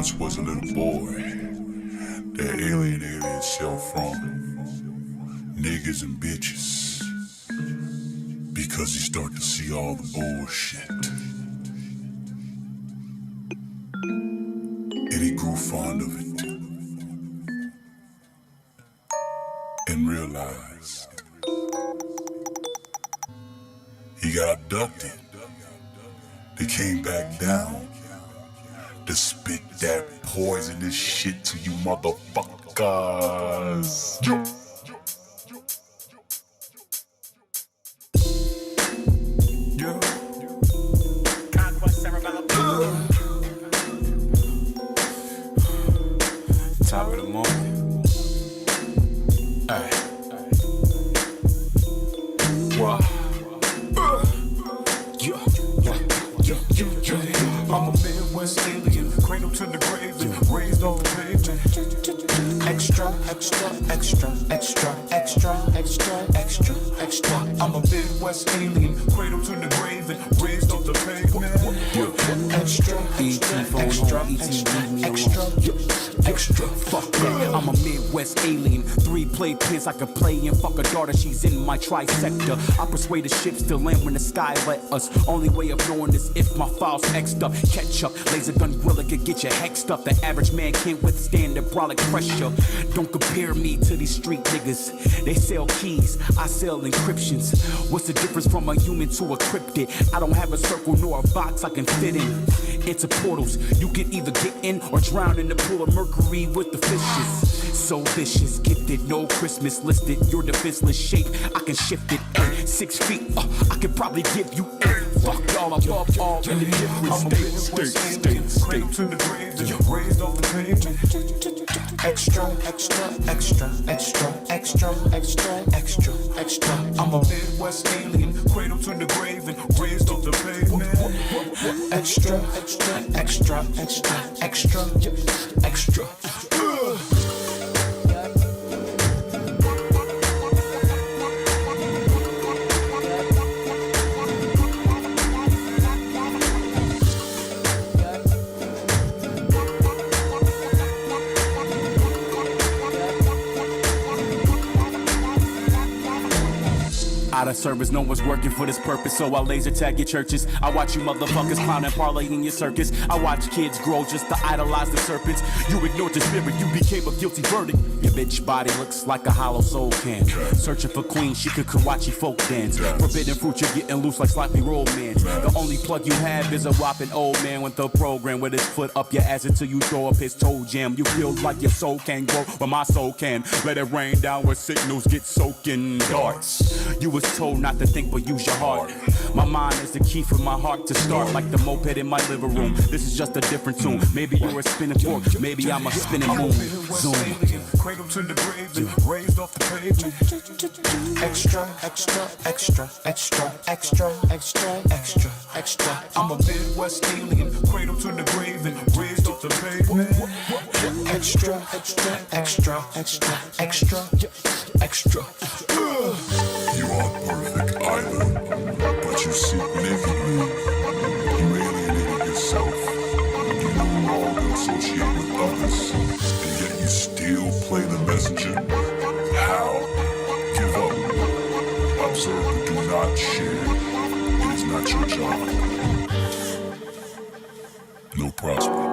once was a little boy that alienated himself from niggas and bitches because he started to see all the bullshit. And he grew fond of it and realized he got abducted. They came back down to spit that poisonous shit to you motherfuckers. Top of the morning. Ay. Wow. I'm a Midwest alien, cradle to the grave, raised off the pavement. Extra, extra, extra, extra, extra, extra, extra, extra. I'm a Midwest alien, cradle to the grave, raised off the pavement. Extra, extra, extra, extra, extra. Fuck yeah, I'm a Midwest alien. 3 play pins I could play in. Fuck a daughter, she's in my trisector. I persuade the ships to land when the sky let us. Only way of knowing is if my file's X'd up. Catch up, laser gun gorilla could get you hexed up. The average man can't withstand the brolic pressure. Don't compare me to these street niggas. They sell keys, I sell encryptions. What's the difference from a human to a cryptid? I don't have a circle nor a box I can fit in. Into portals, you can either get in or drown in the pool of mercury with the fishes. So vicious, gifted, no Christmas listed. Your defenseless shape, I can shift it. 6 feet, I can probably give you 8. Fuck y'all, above all in the different states. Cradle to the grave, raised off the pavement. Extra, extra, extra, extra, extra, extra, extra, extra. I'm a Midwest alien, cradle to the grave and raised off the pavement. Extra, extra, extra, extra, extra, extra. Out of service, no one's working for this purpose, so I laser tag your churches. I watch you motherfuckers clown and parlay in your circus. I watch kids grow just to idolize the serpents. You ignored your spirit, you became a guilty verdict. Your bitch body looks like a hollow soul can. Searching for queen, she could Kawachi folk dance. Forbidden fruit, you're getting loose like sloppy roll man. The only plug you have is a whopping old man with a program with his foot up your ass until you throw up his toe jam. You feel like your soul can grow, but my soul can. Let it rain down where signals get soaking darts. You was told not to think but use your heart. My mind is the key for my heart to start. Like the moped in my living room. This is just a different tune. Maybe you're a spinning fork, maybe I'm a spinning moon. Zoom. Cradle to the grave and raised off the pavement. Extra, extra, extra, extra, extra, extra, extra, extra. I'm a Midwest alien, cradle to the grave and raised off the pavement. Extra, extra, extra, extra, extra, extra. You aren't perfect either, but you significantly, you alienated yourself. You no longer associate with others, and yet you still play the messenger. How? Give up. Observe but do not share. It is not your job. No prospect.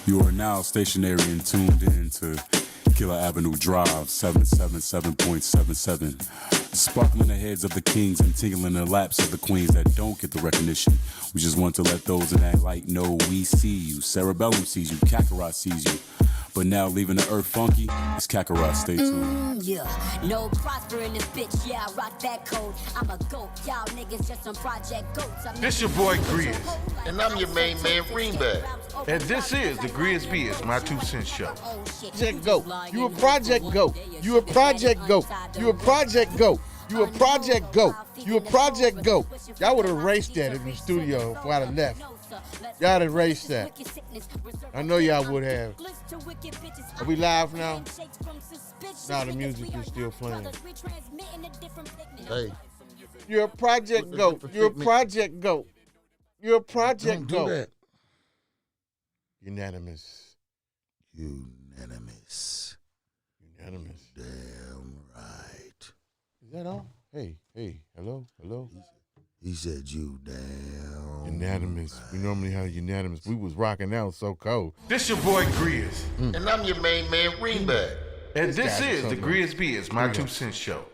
You are now stationary and tuned in to Killer Avenue Drive 777.77. Sparkling the heads of the kings and tingling the laps of the queens that don't get the recognition. We just want to let those in that light know we see you. Cerebellum sees you, Kakarot sees you. But now leaving the earth funky, it's Kakarot. Stay tuned. Yeah, no prosper in this bitch. Yeah, I rock that code. I'm a goat. Y'all niggas just some project goats. This your boy Grizz. And I'm your main man, Greenbag. And this is the GRIZZBIZMY2SENSE Show. Project Goat. You a Project Goat. You a Project Goat. You a Project Goat. You a Project Goat. You a Project Goat. Y'all would have erased that in the studio if I'd have left. Y'all erased that. I know y'all would have. Are we live now? Nah, the music is still playing. Hey, You're a project goat. You're a project goat. You're a project don't do goat. that. Unanimous. Unanimous. Unanimous. Damn right. Is that on? Hey, hello. He said you damn. Unanimous. We normally have unanimous. We was rocking out so cold. This your boy Grizz. And I'm your main man, Greenback. And this guy is the something. GRIZZBIZMY2SENSE Show.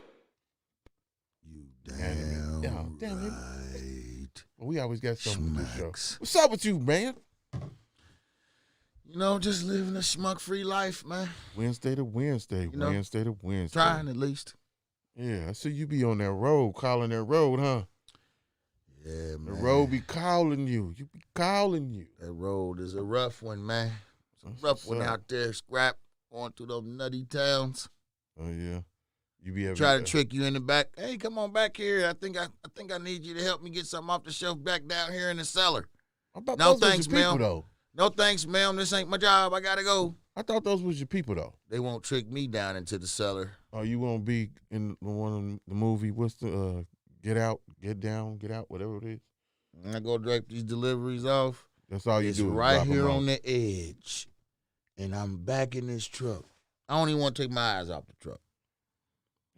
You damn, damn it. right. Well, we always got something to show. Schmucks. What's up with you, man? You know, just living a schmuck-free life, man. Wednesday to Wednesday. You know, Wednesday to Wednesday. Trying at least. Yeah, I see you be on that road, calling that road, huh? Yeah, The man. road be calling you. You be calling you. That road is a rough one, man. It's a That's rough what's one up. out there, scrap, going through those nutty towns. Oh yeah. You be Try to trick you in the back. Hey, come on back here. I think I need you to help me get something off the shelf back down here in the cellar. I thought No those was thanks, your people, ma'am. though. No thanks, ma'am. This ain't my job. I gotta go. I thought those was your people, though. They won't trick me down into the cellar. Oh, you won't be in one of the movie. What's the Get Out, Get Down, Get Out, whatever it is. And I go direct these deliveries off. That's all you It's do. Is right drop 'em here off. on the edge. And I'm back in this truck. I don't even want to take my eyes off the truck.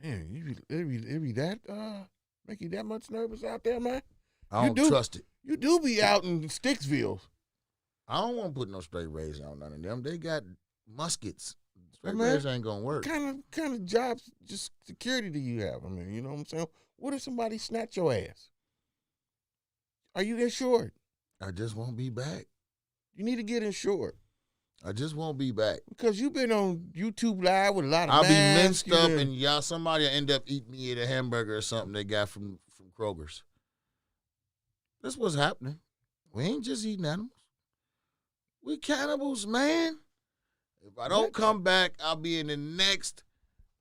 Man, it be that make you that much nervous out there, man. I You don't do. trust it. You do be out in Sticksville. I don't want to put no straight rays on none of them. They got muskets. Straight Man, rays ain't gonna work. Kind of jobs, just security do you have? I mean, you know what I'm saying? What if somebody snatch your ass? Are you insured? I just won't be back. You need to get insured I just won't be back. because you've been on YouTube Live with a lot of I'll be masks, minced you up been- and y'all somebody will end up eating me at a hamburger or something they got from Kroger's. That's what's happening. We ain't just eating animals. We cannibals, man. If I don't come back, I'll be in the next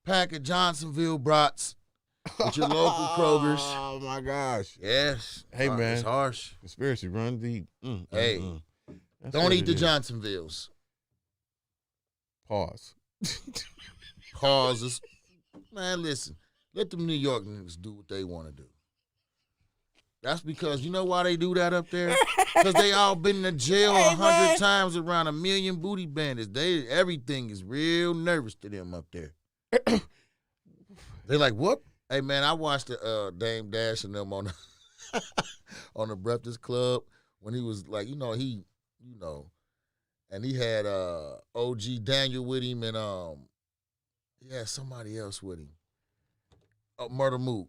pack of Johnsonville brats with your local Kroger's. Oh my gosh! Yes. Hey, man. It's harsh. Conspiracy run deep. Hey, That's Don't what eat it the is. Johnsonvilles. Pause. Causes. Man, listen. Let them New York niggas do what they want to do. That's because you know why they do that up there? Because they all been to jail 100 times around 1 million booty bandits. Everything is real nervous to them up there. They like, what? Hey man, I watched the Dame Dash and them on the, on the Breakfast Club when he was like, and he had OG Daniel with him and he had somebody else with him. Murder Mook.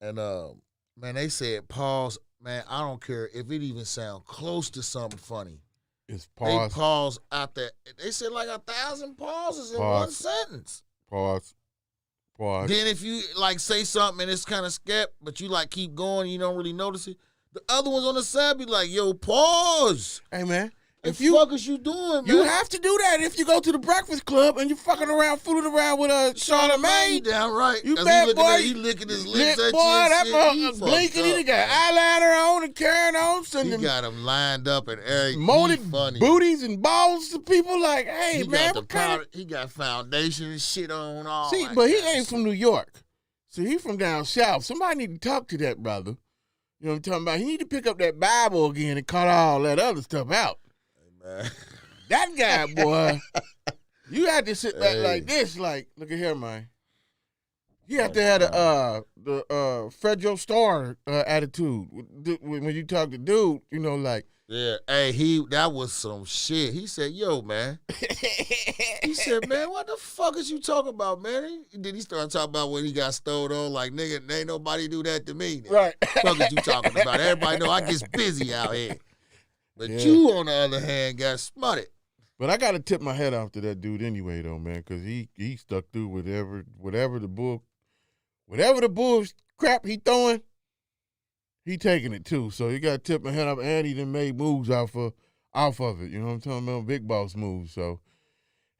And man, they said pause. Man, I don't care if it even sound close to something funny. It's They pause. pause out there. They said like 1,000 pauses in one Pause. sentence. Pause. Pause. Then if you like say something and it's kind of skep, but you like keep going, you don't really notice it. The other ones on the side be like, "Yo, pause! Hey man, If the fuck is you doing, man? you have to do that if you go to the Breakfast Club and you fucking around, fooling around with Charlamagne. Damn right. You 'Cause bad he boy. He licking his lips at Boy, you. and that shit. motherfucker fucked blinking. He up, got man. eyeliner on and carrying on, He sending got him lined up and everything. molded He funny. booties and balls to people. Like, hey He man, got the what kind powder. He got foundation and shit on. All See, that but he kind of ain't from New York. See, he from down south. Somebody need to talk to that brother. You know what I'm talking about? He need to pick up that Bible again and cut all that other stuff out. shit, man. That guy, boy, you had to sit back Hey. like this, like, look at here, man. You have to have the Fred Star attitude when you talk to dude. You know, like, Yeah, hey, that was some shit. He said, "Yo, man." He said, "Man, what the fuck is you talking about, man?" Then he started talking about when he got stowed on. Like, nigga, ain't nobody do that to me. Nigga. Right. Fuck is you talking about? Everybody know I gets busy out here. But Yeah. you, on the other hand, got smutted. But I got to tip my head off to that dude anyway, though, man, because he stuck through whatever the bull crap he throwing, he taking it too. So you got to tip my head off, and he done made moves off of it. You know what I'm talking about? Big boss moves. So,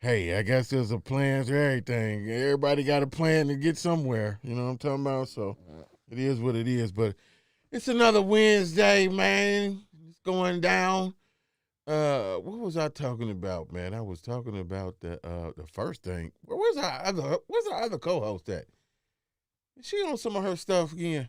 hey, I guess there's a plan for everything. Everybody got a plan to get somewhere. You know what I'm talking about? So it is what it is. But it's another Wednesday, man. It's going down. What was I talking about, man? I was talking about the first thing. Where's our other co-host at? Is she on some of her stuff again?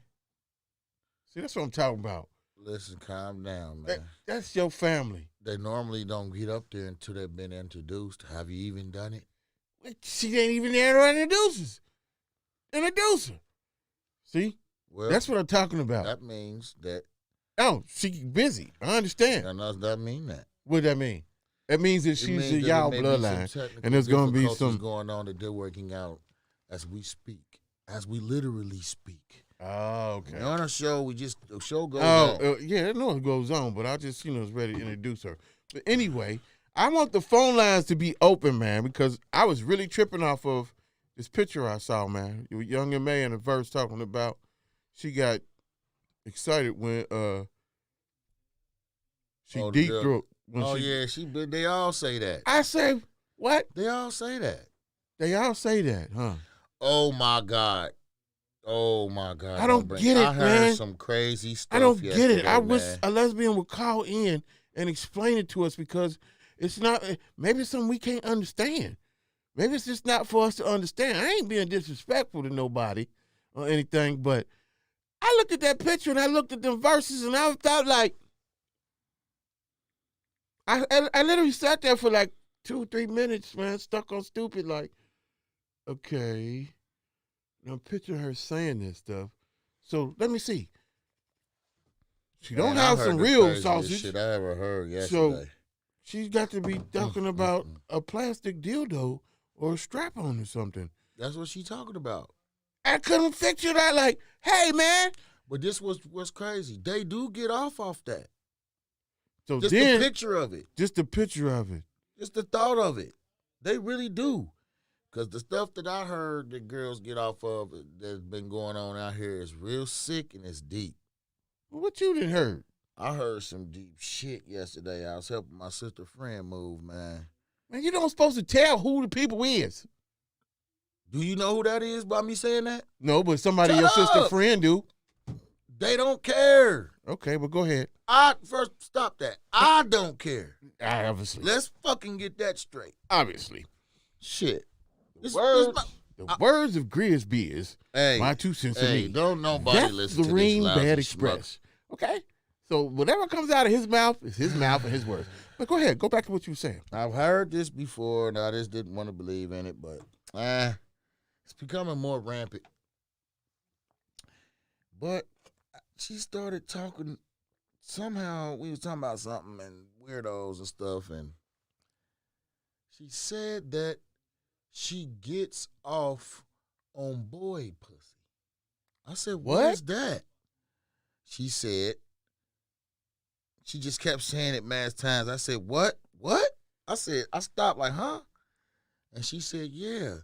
See, that's what I'm talking about. Listen, calm down, man. That's your family. They normally don't get up there until they've been introduced. Have you even done it? She ain't even there to introduce her. See? Well, That's what I'm talking about. That means that. Oh, she busy. I understand. That does not mean that. What does that mean? It means that she's means a that y'all there may be some bloodline, technical and there's going to be difficulties some. going on that they're working out as we speak, as we literally speak. Oh, okay. We're on a show, the show goes Oh, on. yeah, I know it goes on, but I just, was ready to introduce her. But anyway, I want the phone lines to be open, man, because I was really tripping off of this picture I saw, man. Young and May in a verse talking about she got excited when she deep throat. They all say that. I say, what? They all say that. They all say that, huh? Oh my God. I don't get it, I heard man. some crazy stuff. I don't get it. I wish man. a lesbian would call in and explain it to us because it's not, maybe it's something we can't understand. Maybe it's just not for us to understand. I ain't being disrespectful to nobody or anything, but I looked at that picture and I looked at them verses and I thought like, I literally sat there for like 2 or 3 minutes, man, stuck on stupid, like, okay. Now picture her saying this stuff. So let me see. She don't have some real sausage. Shit I ever heard yesterday. So she's got to be talking about a plastic dildo or a strap on or something. That's what she talking about. I couldn't picture that. Like, hey man. But this was what's crazy. They do get off that. So Just then, the picture of it. Just the picture of it. Just the thought of it. They really do. Because the stuff that I heard that girls get off of that's been going on out here is real sick and it's deep. What you done heard? I heard some deep shit yesterday. I was helping my sister friend move, man. Man, you don't supposed to tell who the people is. Do you know who that is by me saying that? No, but somebody Shut your sister up. friend do. They don't care. Okay, but go ahead. First stop that. I don't care. Obviously. Let's fucking get that straight. Obviously. Shit. The words of Grizzby is my 2 cents a me. Don't nobody That's listen the to this Ring lousy Bad schmuck. Express. Okay? So whatever comes out of his mouth is his mouth and his words. But go ahead. Go back to what you were saying. I've heard this before, and I just didn't want to believe in it, but it's becoming more rampant. But she started talking. Somehow we was talking about something and weirdos and stuff, and she said that she gets off on boy pussy. I said, what is that? She said, she just kept saying it mad times. I said, what? What? I said, I stopped like, huh? And she said, yeah,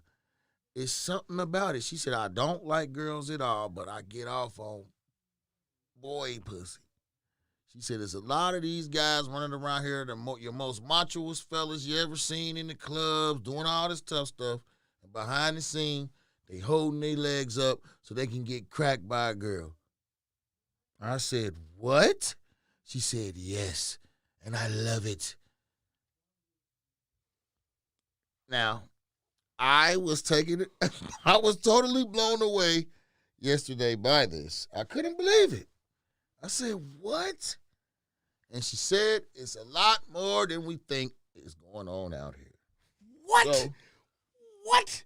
it's something about it. She said, I don't like girls at all, but I get off on boy pussy. She said, there's a lot of these guys running around here, your most machoest fellas you ever seen in the clubs, doing all this tough stuff. And behind the scene, they holding their legs up so they can get cracked by a girl. I said, what? She said, yes, and I love it. Now, I was totally blown away yesterday by this. I couldn't believe it. I said, what? And she said, it's a lot more than we think is going on out here. What? So, what?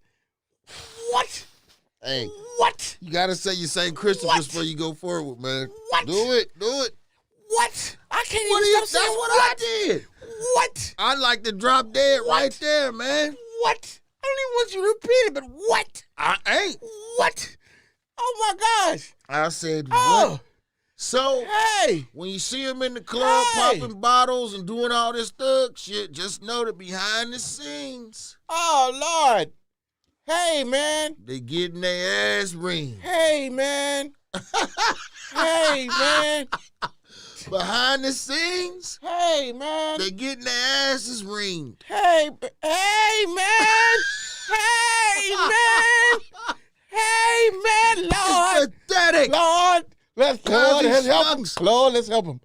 hey, what? You got to say your St. Christopher's before you go forward, man. What? Do it. What? I can't What even is stop that's saying what what? I did. What? I like to drop dead right there, man. What? I don't even want you to repeat it, but what? I ain't. What? Oh my gosh. I said, Oh. what? So, Hey. when you see him in the club Hey. popping bottles and doing all this thug shit, just know that behind the scenes, Oh, Lord. Hey, man. they getting their ass ringed. Hey, man. Hey, man. Behind the scenes, Hey, man. they getting their asses ringed. Hey, man. Hey, man. Hey, man. Lord. Pathetic. Lord. Let's Lousy help him. schmucks. Lord, let's help him.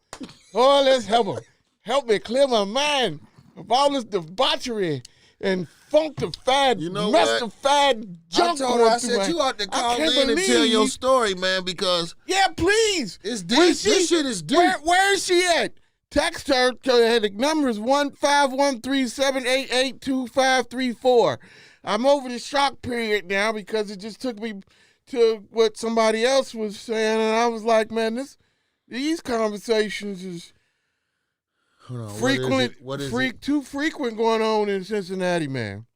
Oh, let's help him. Help me clear my mind of all this debauchery and funkified, You know mestified junk. I told her, I going through said, my- you ought to I call can't in and tell your believe- story, man, because Yeah, please. it's deep. Where's This she? shit is deep. Where is she at? Text her. The number is 1-513-788-2534. I'm over the shock period now because it just took me to what somebody else was saying, and I was like, man, these conversations is Hold on, frequent, What is it? too frequent going on in Cincinnati, man.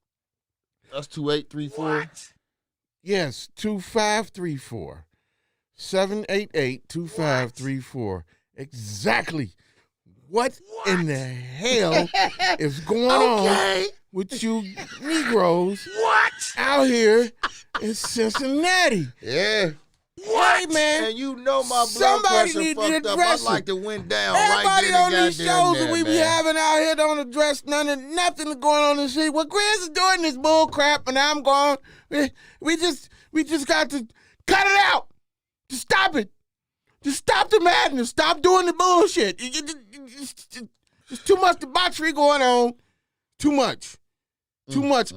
That's 2834. Yes, 2534. 788-2534. Exactly. What in the hell is going on with you Negroes out here in Cincinnati? Yeah. Hey, man. And you know my blood Somebody pressure need to fucked up. I address like it. to went down Everybody right on there. these shows that we be having out here don't address nothing going on in the city. Well, Grizz is doing this bull crap, and I'm going. We just got to cut it out. Just stop it. Just stop the madness. Stop doing the bullshit. There's too much debauchery going on. Too much. Too much.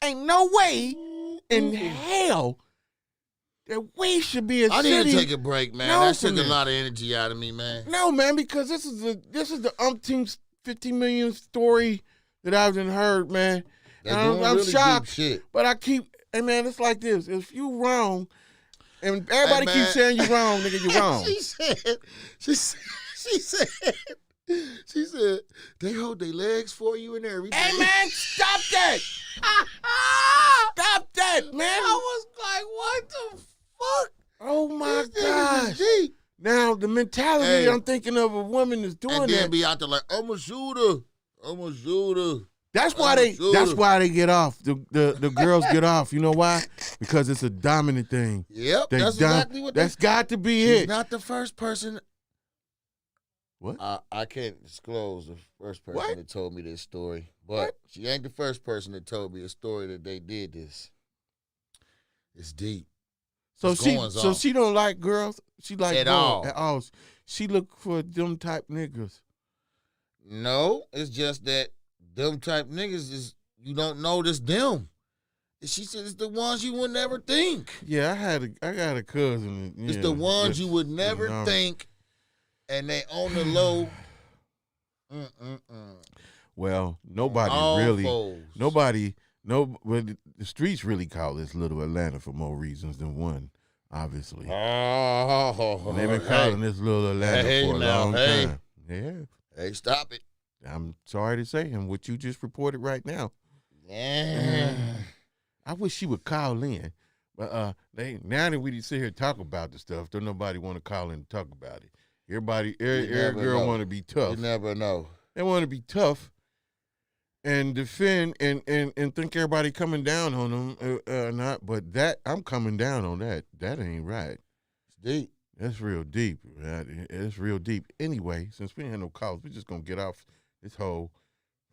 Ain't no way in hell that we should be a I city. need to take a break, man. No, That took a man. lot of energy out of me, man. No, man, because this is the umpteenth 50 million story that I've been heard, man. They And doing I'm really shocked, deep shit. but I keep, hey, man, it's like this. If you wrong, and everybody Hey, keeps saying you wrong, nigga, you wrong. She said, they hold their legs for you and everything. Hey, man, stop that. Stop that, man. I was like, what the fuck? Oh, my These niggas gosh. is deep. Now, the mentality Hey. I'm thinking of a woman is doing And then that. be out there like, I'm a shooter. I'm a shooter. That's why I'm a shooter. that's why they get off. The girls get off. You know why? Because it's a dominant thing. Yep, They that's exactly what That's got to be She's it. not the first person. What? I can't disclose the first person What? that told me this story, but What? she ain't the first person that told me a story that they did this. It's deep. So What's she going so on? she don't like girls. She like At girls all. At all. She look for them type niggas. No, it's just that them type niggas is you don't notice them. She said it's the ones you would never think. Yeah, I got a cousin. It's yeah, the ones that's- you would never no. think, and they on the low. Well, nobody All really. foes. Nobody. No, but the streets really call this Little Atlanta for more reasons than one. Obviously, Oh, they've been calling this Little Atlanta Hey, for a now, long hey. time. Yeah. Hey, stop it. I'm sorry to say, and what you just reported right now. Yeah. I wish she would call in, but now that we sit here and talk about the stuff, don't nobody want to call in and talk about it. Every never girl know. want to be tough. You never know. They want to be tough and defend and think everybody coming down on them. Not, but that I'm coming down on that. That ain't right. It's deep. That's real deep. It's real deep. Anyway, since we ain't had no calls, we're just gonna get off this whole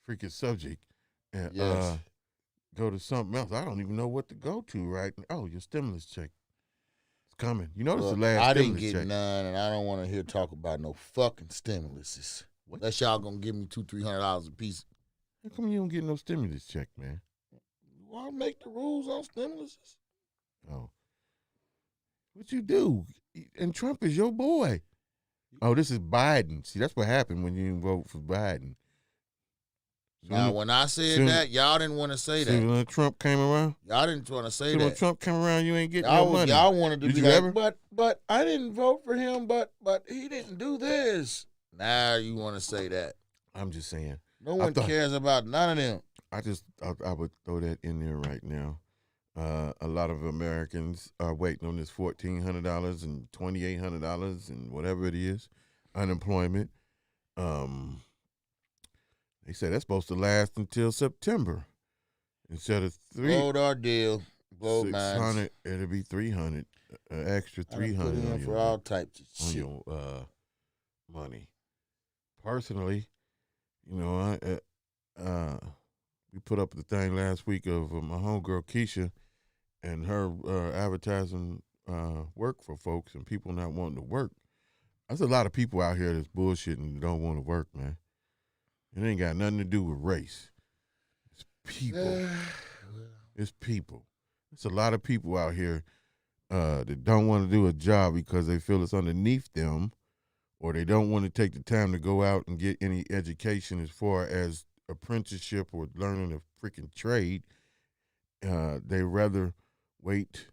freaking subject and Yes. go to something else. I don't even know what to go to right now. Oh, your stimulus check. It's coming. You know, this is Look, the last I didn't stimulus get check. none, and I don't want to hear talk about no fucking stimuluses. What? Unless y'all gonna give me $200-$300 a piece. How come you don't get no stimulus check, man? You want to make the rules on stimuluses? Oh. What you do? And Trump is your boy. Oh, this is Biden. See, that's what happened when you vote for Biden. Now, when I said soon- that, y'all didn't want to say that. When Trump came around? Y'all didn't want to say See, when that. Trump came around, you ain't getting Y'all, no money. y'all wanted to Did be you like, ever? but I didn't vote for him, but he didn't do this. Now you want to say that. I'm just saying. No one cares about none of them. I would throw that in there right now. A lot of Americans are waiting on this $1,400 and $2,800 and whatever it is, unemployment. They said that's supposed to last until September instead of Blowed our deal. Blowed mine. 600. It'll be 300, extra 300 on for your, all types of on shit. your money. Personally, you know, we put up the thing last week of my homegirl Keisha and her advertising work for folks and people not wanting to work. There's a lot of people out here that's bullshitting and don't want to work, man. It ain't got nothing to do with race. It's people. It's people. There's a lot of people out here that don't want to do a job because they feel it's underneath them, or they don't want to take the time to go out and get any education as far as apprenticeship or learning a freaking trade. They rather wait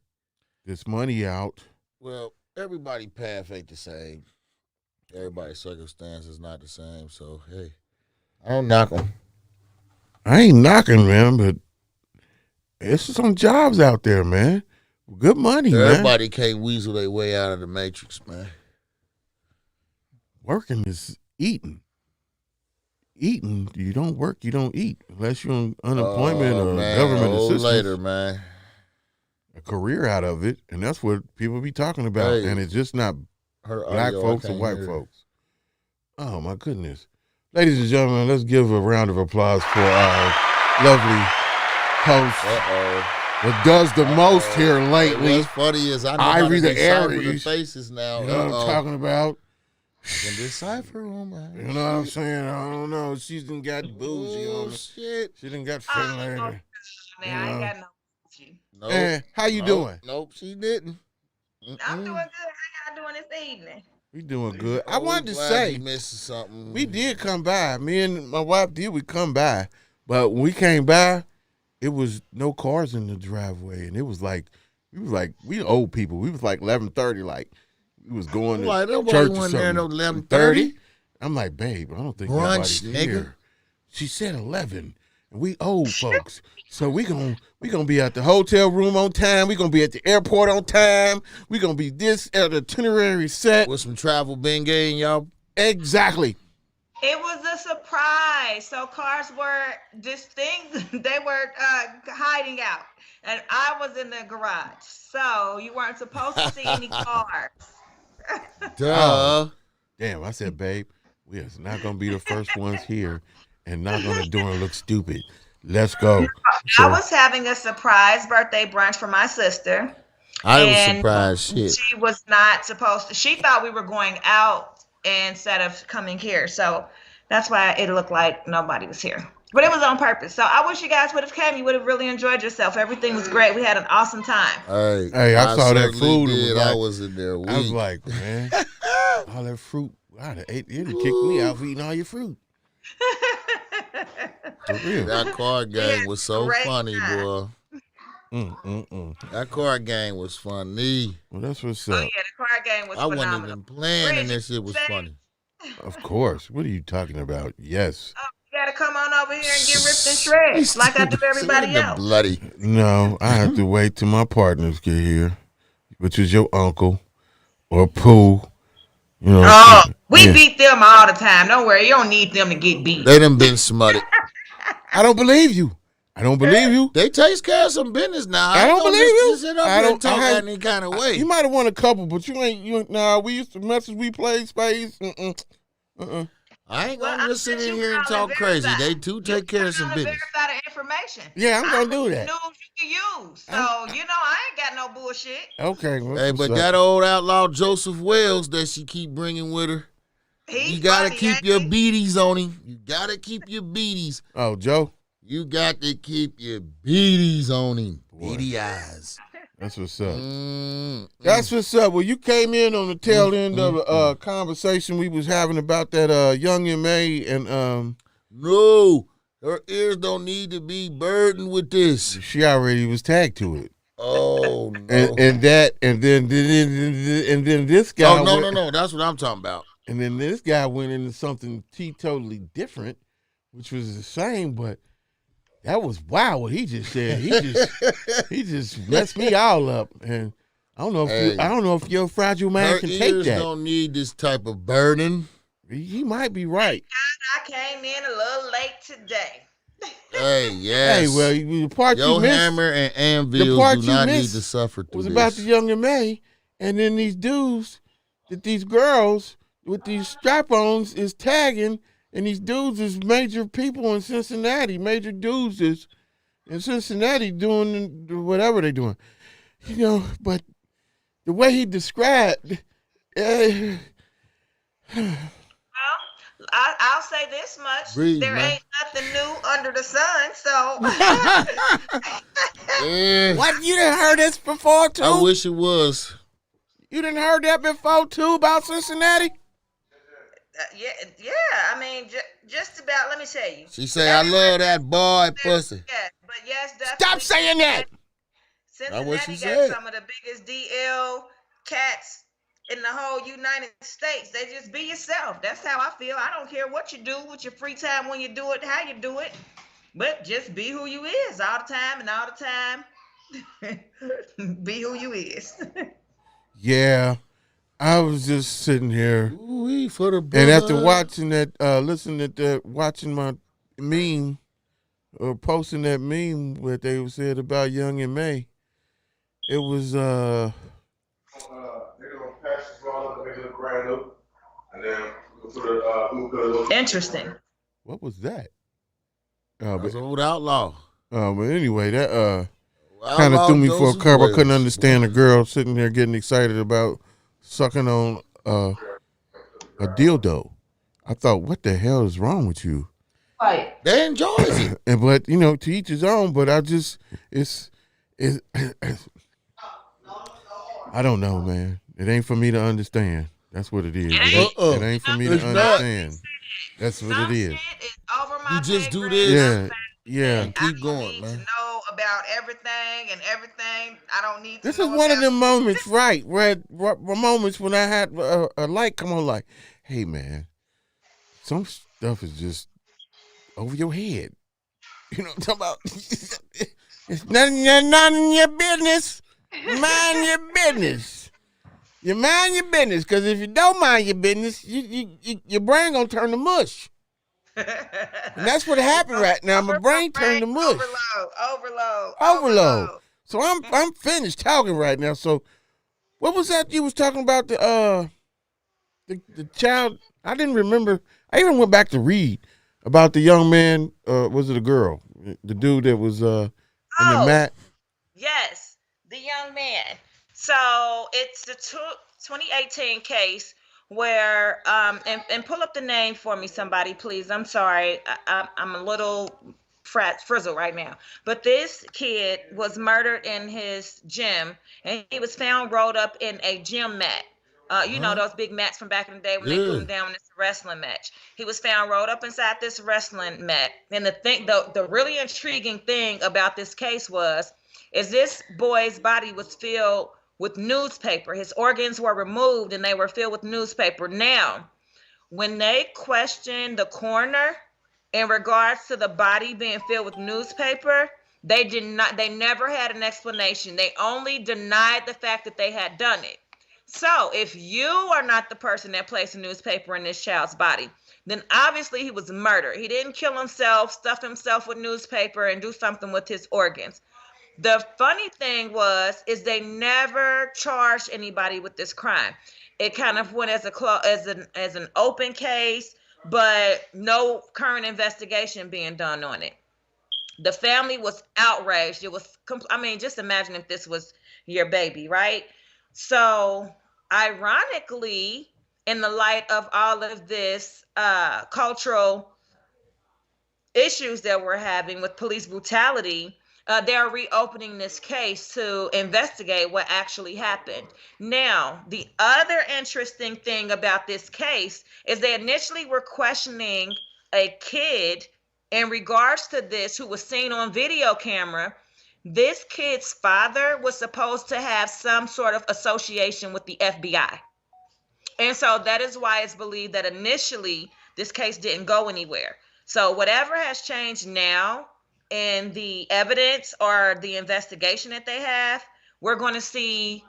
this money out. Well, everybody's path ain't the same. Everybody's circumstance is not the same. So, hey, I don't knock them. I ain't knocking, man, but there's some jobs out there, man. Good money, man. Everybody can't weasel their way out of the matrix, man. Working is eating. Eating, you don't work, you don't eat. Unless you're on unemployment or government assistance. Later, man. A career out of it, and that's what people be talking about. Hey. And it's just not Her black audio, folks I or can't white hear. folks. Oh, my goodness. Ladies and gentlemen, let's give a round of applause for our lovely host that does the most here lately. What's funny is I know Ivy how to the decipher the Aries. faces now. You know what I'm talking about? I can decipher them, man. You know what I'm saying? I don't know. She's done got boozy on her. Shit. She done got friendly. Man, I ain't got no bougie. Nope. Hey, how you doing? Nope, she didn't. I'm doing good. How y'all doing this evening? We doing good. I Oh, wanted to glad say, you missing something. we did come by. Me and my wife did. We come by, but when we came by, it was no cars in the driveway, and it was like we old people. We was like 11:30, like we was going to Like, nobody church or wasn't there something. no 11:30. I'm like, babe, I don't think Brunch, nobody's nigga. here. She said 11, and we old folks, so we gonna be at the hotel room on time. We gonna be at the airport on time. We gonna be this at the itinerary set. With some travel Bengay, y'all. Exactly. It was a surprise. So cars were distinct. They were hiding out, and I was in the garage. So you weren't supposed to see any cars. Duh. Damn, I said, babe, we are not gonna be the first ones here, and not gonna do and look stupid. Let's go. I was having a surprise birthday brunch for my sister. I was And surprised. Shit. She was not supposed to. She thought we were going out instead of coming here. So that's why it looked like nobody was here. But it was on purpose. So I wish you guys would have came. You would have really enjoyed yourself. Everything was great. We had an awesome time. Hey, I saw that certainly food. and Did. was I like- was in there weak. I was like, man, all that fruit, I'd have ate, it'd have kicked me out for eating all your fruit. For real. That card game was so Great funny, time. boy. That card game was funny. Well, that's what's Oh, up. yeah, the card game was I wasn't phenomenal. even playing, and that Rich, shit was say- funny. Of course. What are you talking about? Yes. Oh, you got to come on over here and get ripped and shreds like I do everybody Send the else. Bloody. No, I have to wait till my partners get here, which is your uncle or Pooh. You know. Oh, we Yeah. beat them all the time. Don't worry. You don't need them to get beat. They done been smutted. I don't believe you. I don't believe you. They takes care of some business now. I don't ain't gonna believe you. just sit up I here don't- and talk I have- any kind of way. You might have won a couple, but you ain't. Nah, we used to mess as we played spades. I ain't Well, gonna I'm just sit sure in you here and call talk and crazy. verify. They too take care of some Trying to business. verify the information. Yeah, I'm gonna do I that. News you can use. So I ain't got no bullshit. Okay. Well, Hey, but that old outlaw Joseph Wells that she keep bringing with her, He's you gotta funny, keep ain't your he? beaties on him. You gotta keep your beaties. Oh, Joe. You got to keep your beaties on him. Beady eyes. That's what's up. Mm, That's what's up. Well, you came in on the tail end of a conversation we was having about that Young M.A. and no, her ears don't need to be burdened with this. she already was tagged to it. Oh no. And then this guy. Oh no, went- no. That's what I'm talking about. And then this guy went into something totally different, which was the same, but that was wild what he just said. He just messed me all up, and I don't know if Hey. I don't know if your fragile man Her can take ears that. don't need this type of burden. He might be right. I came in a little late today. Hey, yes. Hey, well, the part you your missed hammer and the anvil part do you not need missed to suffer through was this. about the Young M.A. and then these dudes that these girls with these strap-ons is tagging, and these dudes is major people in Cincinnati. Major dudes is in Cincinnati doing whatever they're doing. But the way he described. Well, I'll say this much: Breathe, there man. ain't nothing new under the sun. So Yeah, What, you done heard this before too? I wish it was. You done heard that before too about Cincinnati? yeah. I mean, just about. Let me tell you. She say, I love that boy pussy. Yeah, but yes, definitely. Stop saying that. That's what she Cincinnati got said. some of the biggest DL cats in the whole United States. They just be yourself. That's how I feel. I don't care what you do with your free time, when you do it, how you do it, but just be who you is all the time and all the time. Be who you is. Yeah, I was just sitting here, Ooh, for the and after brother. watching that, listening to that, watching my meme, or posting that meme what they said about Young and May, it was They're gonna pass the ball and make it look grand up, and then we'll put a little. Interesting. what was that? That's old outlaw. But anyway, that kind of Outlaw threw me for a Joseph curve. I couldn't Wells. understand a girl sitting there getting excited about sucking on a dildo. I thought, what the hell is wrong with you? Right. They enjoys it. And but to each his own. But I just it's I don't know, man. It ain't for me to understand. That's what it is. It ain't for me to It's not. understand. That's what it is. Shit is over my You just pay do grade. this. Yeah. Keep I don't going, need man. to know about everything and everything. I don't need to This know is one of about- them moments, right? Where moments when I had a light come on, like, hey, man, some stuff is just over your head. You know what I'm talking about? It's none of your business. Mind your business. You mind your business, because if you don't mind your business, your brain gonna turn to mush. And that's what happened right now. My brain turned to mush. Overload. So I'm finished talking right now. So what was that you was talking about? The child. I didn't remember. I even went back to read about the young man. Was it a girl? The dude that was in the mat. Yes, the young man. So it's the 2018 case where and pull up the name for me, somebody, please. I'm sorry, I'm a little frizzle right now. But this kid was murdered in his gym, and he was found rolled up in a gym mat. You know those big mats from back in the day when they put them down when it's a wrestling match. He was found rolled up inside this wrestling mat. And the really intriguing thing about this case is this boy's body was filled with newspaper. His organs were removed and they were filled with newspaper. Now, when they questioned the coroner in regards to the body being filled with newspaper, they never had an explanation. They only denied the fact that they had done it. So if you are not the person that placed a newspaper in this child's body, then obviously he was murdered. He didn't kill himself, stuff himself with newspaper, and do something with his organs. The funny thing is they never charged anybody with this crime. It kind of went as an open case, but no current investigation being done on it. The family was outraged. It was, just imagine if this was your baby, right? So, ironically, in the light of all of this cultural issues that we're having with police brutality, they're reopening this case to investigate what actually happened. Now, the other interesting thing about this case is they initially were questioning a kid in regards to this who was seen on video camera. This kid's father was supposed to have some sort of association with the FBI. And so that is why it's believed that initially this case didn't go anywhere. So whatever has changed now in the evidence or the investigation that they have, we're going to see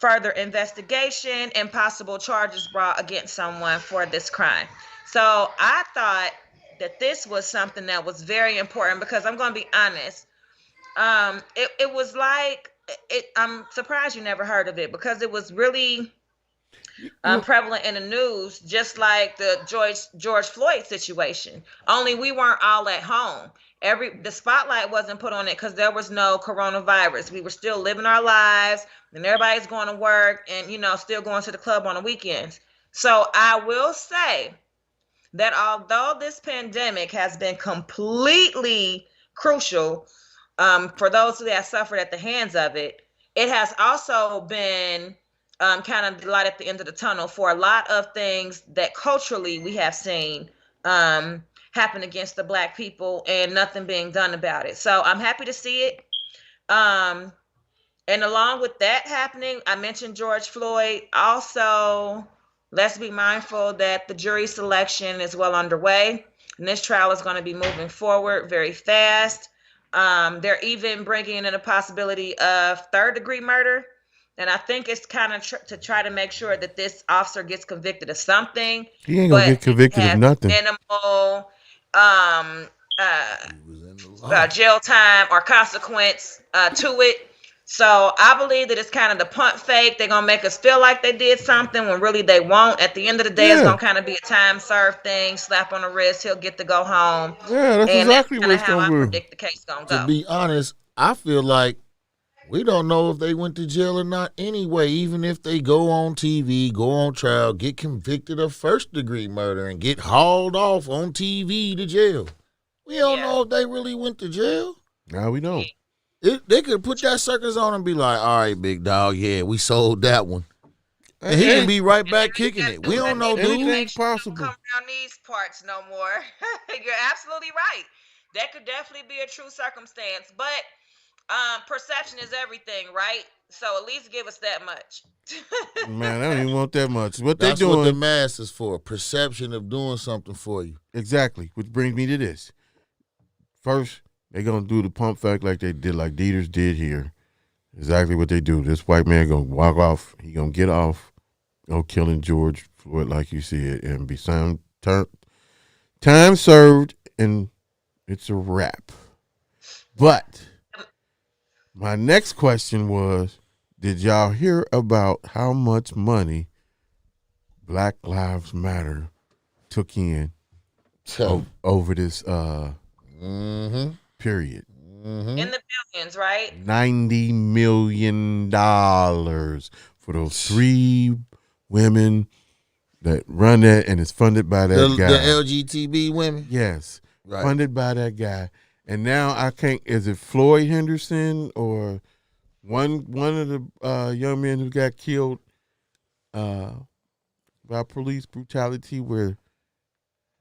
further investigation and possible charges brought against someone for this crime. So I thought that this was something that was very important because I'm going to be honest. It was like, I'm surprised you never heard of it because it was really prevalent in the news, just like the George Floyd situation. Only we weren't all at home. The spotlight wasn't put on it because there was no coronavirus. We were still living our lives, and everybody's going to work, and still going to the club on the weekends. So I will say that although this pandemic has been completely crucial for those who have suffered at the hands of it, it has also been kind of the light at the end of the tunnel for a lot of things that culturally we have seen happen against the Black people and nothing being done about it. So I'm happy to see it. Um, and along with that happening, I mentioned George Floyd. Also, let's be mindful that the jury selection is well underway, and this trial is going to be moving forward very fast. They're even bringing in a possibility of third-degree murder, and I think it's kind of to try to make sure that this officer gets convicted of something, He ain't gonna but get convicted of has nothing. minimal um, He was in the law. jail time or consequence to it. So I believe that it's kind of the punt fake. They're gonna make us feel like they did something when really they won't. At the end of the day, it's Yeah. gonna kind of be a time served thing, slap on the wrist, he'll get to go home. Yeah, that's And exactly that's what kind of it's how I gonna be. predict the case gonna To go. be honest, I feel like we don't know if they went to jail or not anyway, even if they go on TV, go on trial, get convicted of first-degree murder, and get hauled off on TV to jail. We don't know if they really went to jail. Now we know. They could put that circus on and be like, all right, big dog, yeah, we sold that one. And he can be right back kicking it. We don't know, dude. Anything's possible. Come around these parts no more. You're absolutely right. That could definitely be a true circumstance, but perception is everything, right? So at least give us that much. Man, I don't even want that much. What That's they doing? what the mask is for, perception of doing something for you. Exactly. Which brings me to this. First, they're gonna do the pump fact like they did, like Dieters did here. Exactly what they do. This white man gonna walk off. He gonna get off, go killing George Floyd like you said, and be time served, and it's a wrap. But my next question was, did y'all hear about how much money Black Lives Matter took in over this period? In the billions, right? $90 million for those 3 women that run that, and it's funded by that guy. The LGTB women? Yes. Right. Funded by that guy. And now I can't, is it Floyd Henderson or one of the young men who got killed by police brutality where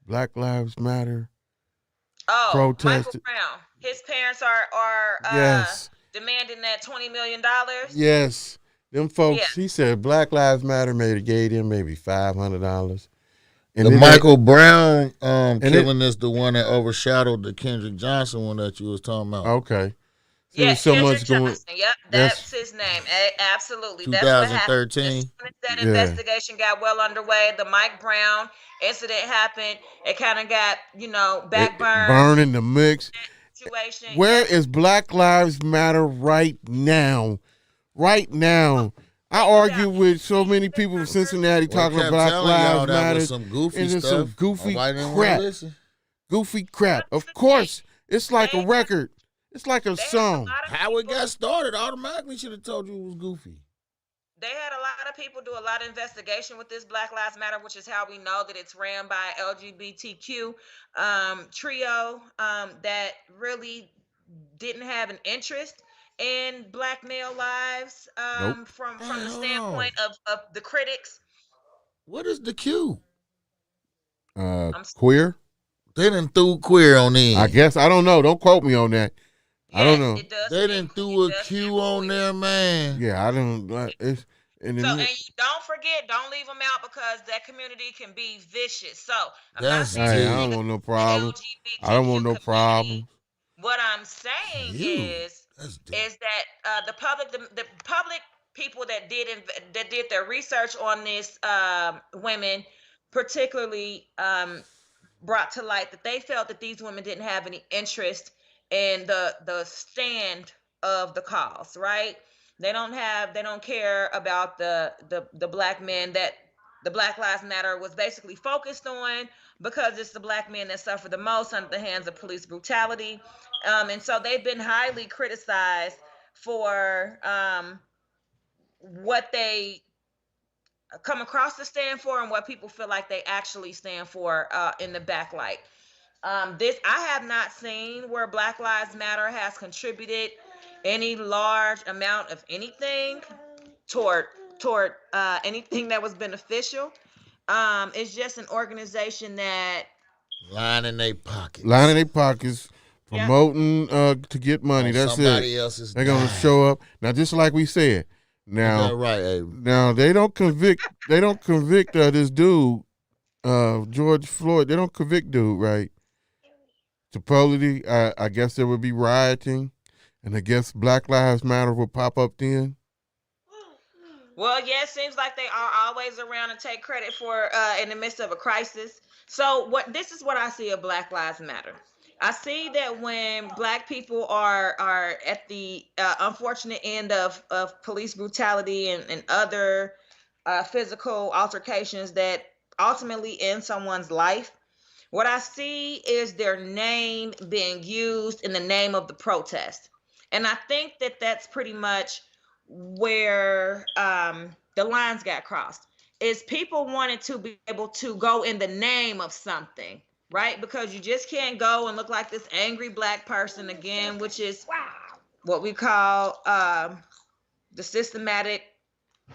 Black Lives Matter protested? Michael Brown. His parents are Yes. demanding that $20 million. Yes. Them folks, he said Black Lives Matter gave them maybe $500. And the then Michael Brown killing is the one that overshadowed the Kendrick Johnson one that you was talking about. Okay. So Yeah, there's so Kendrick much going. Johnson. Yep, that's his name. Absolutely. 2013. That's what happened. As soon as that investigation got well underway, the Mike Brown incident happened. It kind of got, backburned. Burning the mix. Situation. Where is Black Lives Matter right now? Right now. I argue with so many people from Cincinnati talking about Black Lives Matter. Some goofy and it's stuff. some goofy Nobody crap. listen. Goofy crap. Of course. It's like a record. It's like a song. How it got started automatically should have told you it was goofy. They had a lot of people do a lot of investigation with this Black Lives Matter, which is how we know that it's ran by LGBTQ trio that really didn't have an interest in Black male lives from the standpoint of the critics. What is the Q? Queer? They done threw queer on in. I guess. I don't know. Don't quote me on that. I don't know. They done threw a Q on there, man. Yeah, I don't. And you don't forget, don't leave them out because that community can be vicious. So I don't want no problem. I don't want no problem. What I'm saying is that the public people that did their research on this women, particularly brought to light that they felt that these women didn't have any interest in the stand of the cause, right? They don't care about the Black men that the Black Lives Matter was basically focused on, because it's the black men that suffer the most under the hands of police brutality. And so they've been highly criticized for what they come across to stand for and what people feel like they actually stand for in the backlight. This I have not seen where Black Lives Matter has contributed any large amount of anything toward anything that was beneficial. It's just an organization that Lining their pockets. Lining their pockets, Yeah. promoting to get money. On That's somebody it. else's They're gonna dime. show up now, just like we said. Now, That's right, Abe. now they don't convict. They don't convict this dude, George Floyd. They don't convict dude, right? Supposedly, I guess there would be rioting, and I guess Black Lives Matter will pop up then. Well, yeah, it seems like they are always around and take credit for in the midst of a crisis. So this is what I see of Black Lives Matter. I see that when black people are at the unfortunate end of police brutality and other physical altercations that ultimately end someone's life, what I see is their name being used in the name of the protest. And I think that that's pretty much where the lines got crossed. Is people wanted to be able to go in the name of something, right? Because you just can't go and look like this angry black person again, which is what we call the systematic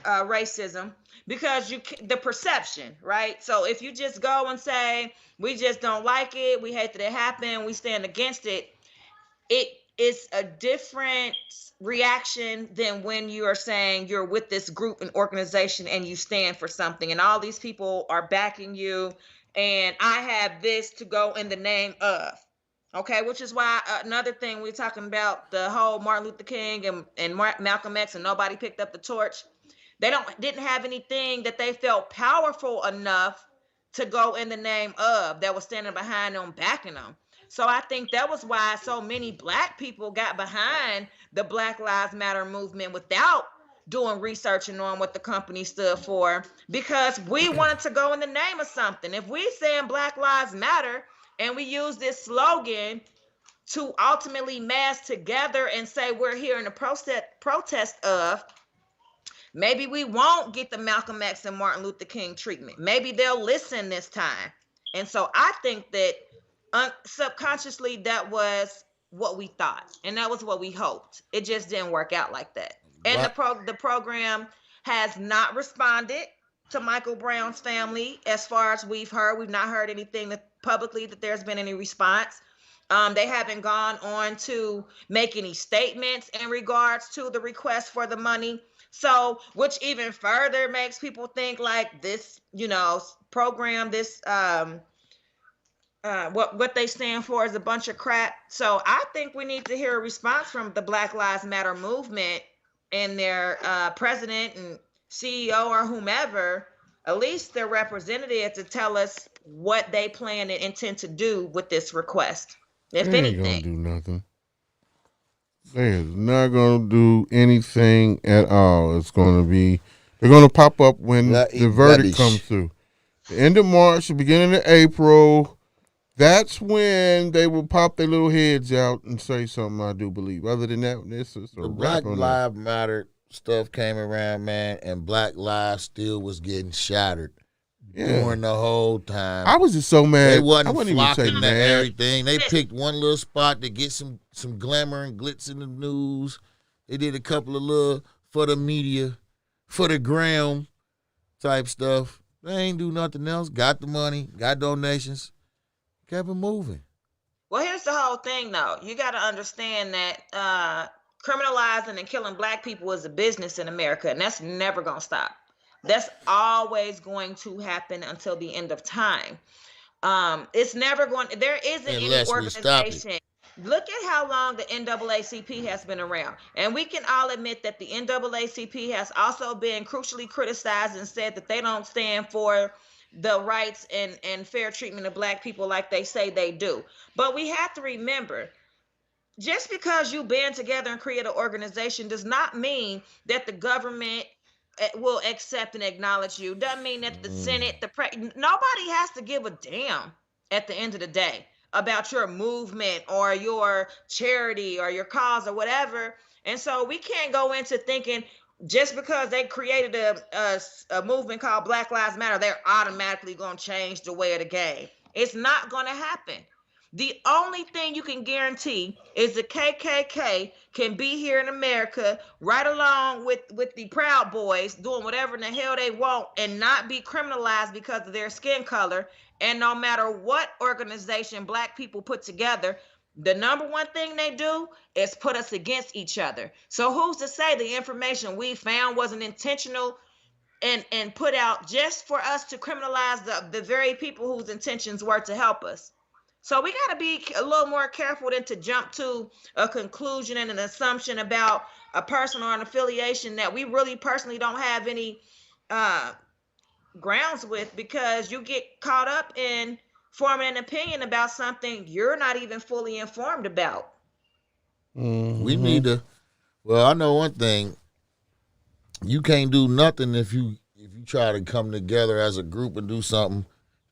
racism, because the perception, right? So if you just go and say we just don't like it, we hate that it happened, we stand against it, it is a different reaction than when you are saying you're with this group and organization and you stand for something and all these people are backing you and I have this to go in the name of. Okay, which is why another thing we're talking about, the whole Martin Luther King and Malcolm X, and nobody picked up the torch. They didn't have anything that they felt powerful enough to go in the name of, that was standing behind them, backing them. So I think that was why so many black people got behind the Black Lives Matter movement without doing research and knowing what the company stood for, because we wanted to go in the name of something. If we saying Black Lives Matter and we use this slogan to ultimately mass together and say we're here in the protest of, maybe we won't get the Malcolm X and Martin Luther King treatment. Maybe they'll listen this time. And so I think that subconsciously that was what we thought and that was what we hoped. It just didn't work out like that. And the program has not responded to Michael Brown's family as far as we've heard. We've not heard anything publicly that there's been any response. They haven't gone on to make any statements in regards to the request for the money. So, which even further makes people think like this, program, this what they stand for is a bunch of crap. So I think we need to hear a response from the Black Lives Matter movement and their president and CEO or whomever, at least their representative, to tell us what they plan and intend to do with this request, if They ain't anything. gonna do nothing. They is not gonna do anything at all. It's gonna be, they're gonna pop up when the verdict comes through. The end of March, the beginning of April. That's when they will pop their little heads out and say something, I do believe. Other than that, this is a Black wrap on Lives Matter stuff came around, man, and Black Lives still was getting shattered during the whole time. I was just so mad. They wasn't I wouldn't even say flocking to mad. everything. They picked one little spot to get some glamour and glitz in the news. They did a couple of little for the media, for the gram type stuff. They ain't do nothing else. Got the money, got donations, kept it moving. Well, here's the whole thing, though. You got to understand that criminalizing and killing black people is a business in America, and that's never going to stop. That's always going to happen until the end of time. It's never going. There isn't Unless any we stop it. organization. Look at how long the NAACP has been around. And we can all admit that the NAACP has also been crucially criticized and said that they don't stand for the rights and fair treatment of black people like they say they do. But we have to remember, just because you band together and create an organization does not mean that the government will accept and acknowledge you. Doesn't mean that the Senate, nobody has to give a damn at the end of the day about your movement or your charity or your cause or whatever. And so we can't go into thinking just because they created a movement called Black Lives Matter, they're automatically going to change the way of the game. It's not going to happen. The only thing you can guarantee is the KKK can be here in America right along with the Proud Boys doing whatever in the hell they want and not be criminalized because of their skin color. And no matter what organization Black people put together, the number one thing they do is put us against each other. So who's to say the information we found wasn't intentional and put out just for us to criminalize the very people whose intentions were to help us? So we got to be a little more careful than to jump to a conclusion and an assumption about a person or an affiliation that we really personally don't have any grounds with, because you get caught up in forming an opinion about something you're not even fully informed about. We need to. Well, I know one thing. You can't do nothing if you try to come together as a group and do something,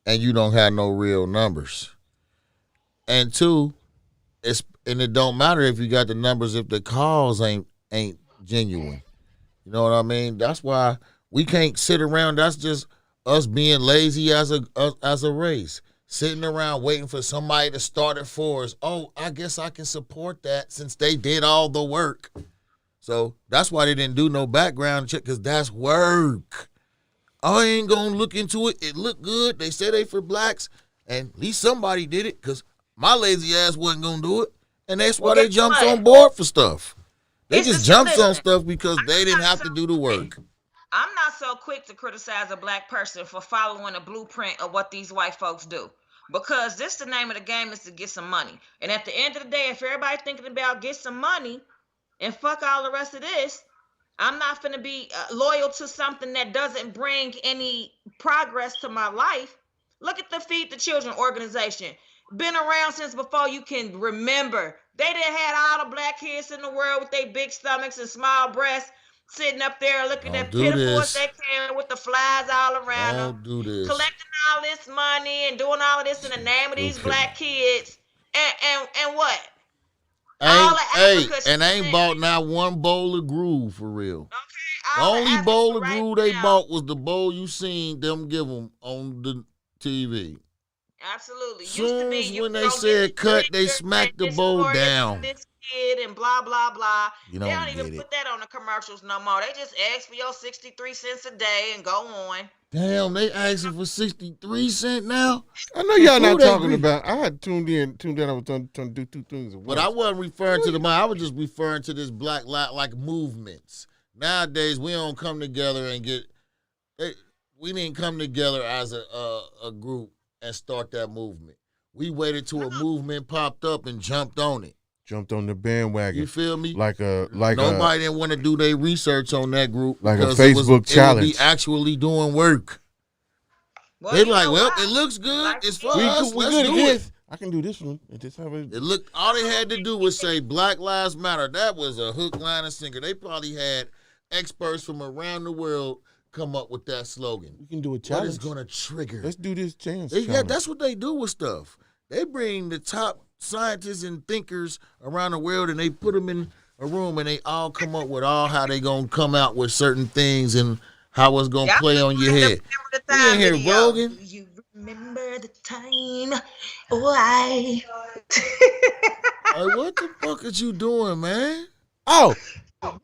and you don't have no real numbers. And two, it don't matter if you got the numbers if the cause ain't genuine. You know what I mean? That's why we can't sit around. That's just us being lazy as a race, sitting around waiting for somebody to start it for us. Oh, I guess I can support that since they did all the work. So that's why they didn't do no background check, because that's work. I ain't gonna look into it. It looked good. They said they for blacks, and at least somebody did it, because my lazy ass wasn't gonna do it, and that's why they jumped on board for stuff. They just jumped on stuff because they didn't have to do the work. I'm not so quick to criticize a Black person for following a blueprint of what these white folks do, because this the name of the game is to get some money. And at the end of the day, if everybody thinking about get some money and fuck all the rest of this, I'm not finna be loyal to something that doesn't bring any progress to my life. Look at the Feed the Children organization. Been around since before you can remember. They done had all the Black kids in the world with their big stomachs and small breasts sitting up there looking at pitiful as they can with the flies all around them. Collecting all this money and doing all of this in the name of these Black kids. And what? Ain't bought not one bowl of Groove for real. Okay, the only bowl of Groove they bought was the bowl you seen them give them on the TV. Absolutely. Soon as when they said cut, they smacked the bowl down. This kid and blah blah blah. They don't even put that on the commercials no more. They just ask for your 63 cents a day and go on. Damn, they asking for 63 cents now? I know y'all not talking about. I had tuned in. I was trying to do two things at once. But I wasn't referring to the money. I was just referring to this black like movements. Nowadays, we don't come together and we didn't come together as a group and start that movement. We waited till a movement popped up and jumped on it. Jumped on the bandwagon. You feel me? Nobody didn't want to do their research on that group. Like a Facebook challenge. It would be actually doing work. Well, they like, well, it looks good. It's for us. Let's do it. I can do this one. It looked. All they had to do was say Black Lives Matter. That was a hook, line, and sinker. They probably had experts from around the world come up with that slogan. We can do a challenge. What is going to trigger? Let's do this challenge. Yeah, that's what they do with stuff. They bring the top scientists and thinkers around the world and they put them in a room and they all come up with how they going to come out with certain things and how it's going to play on your head. You ain't hear Rogan? You remember the time? Why? Hey, what the fuck is you doing, man? Oh,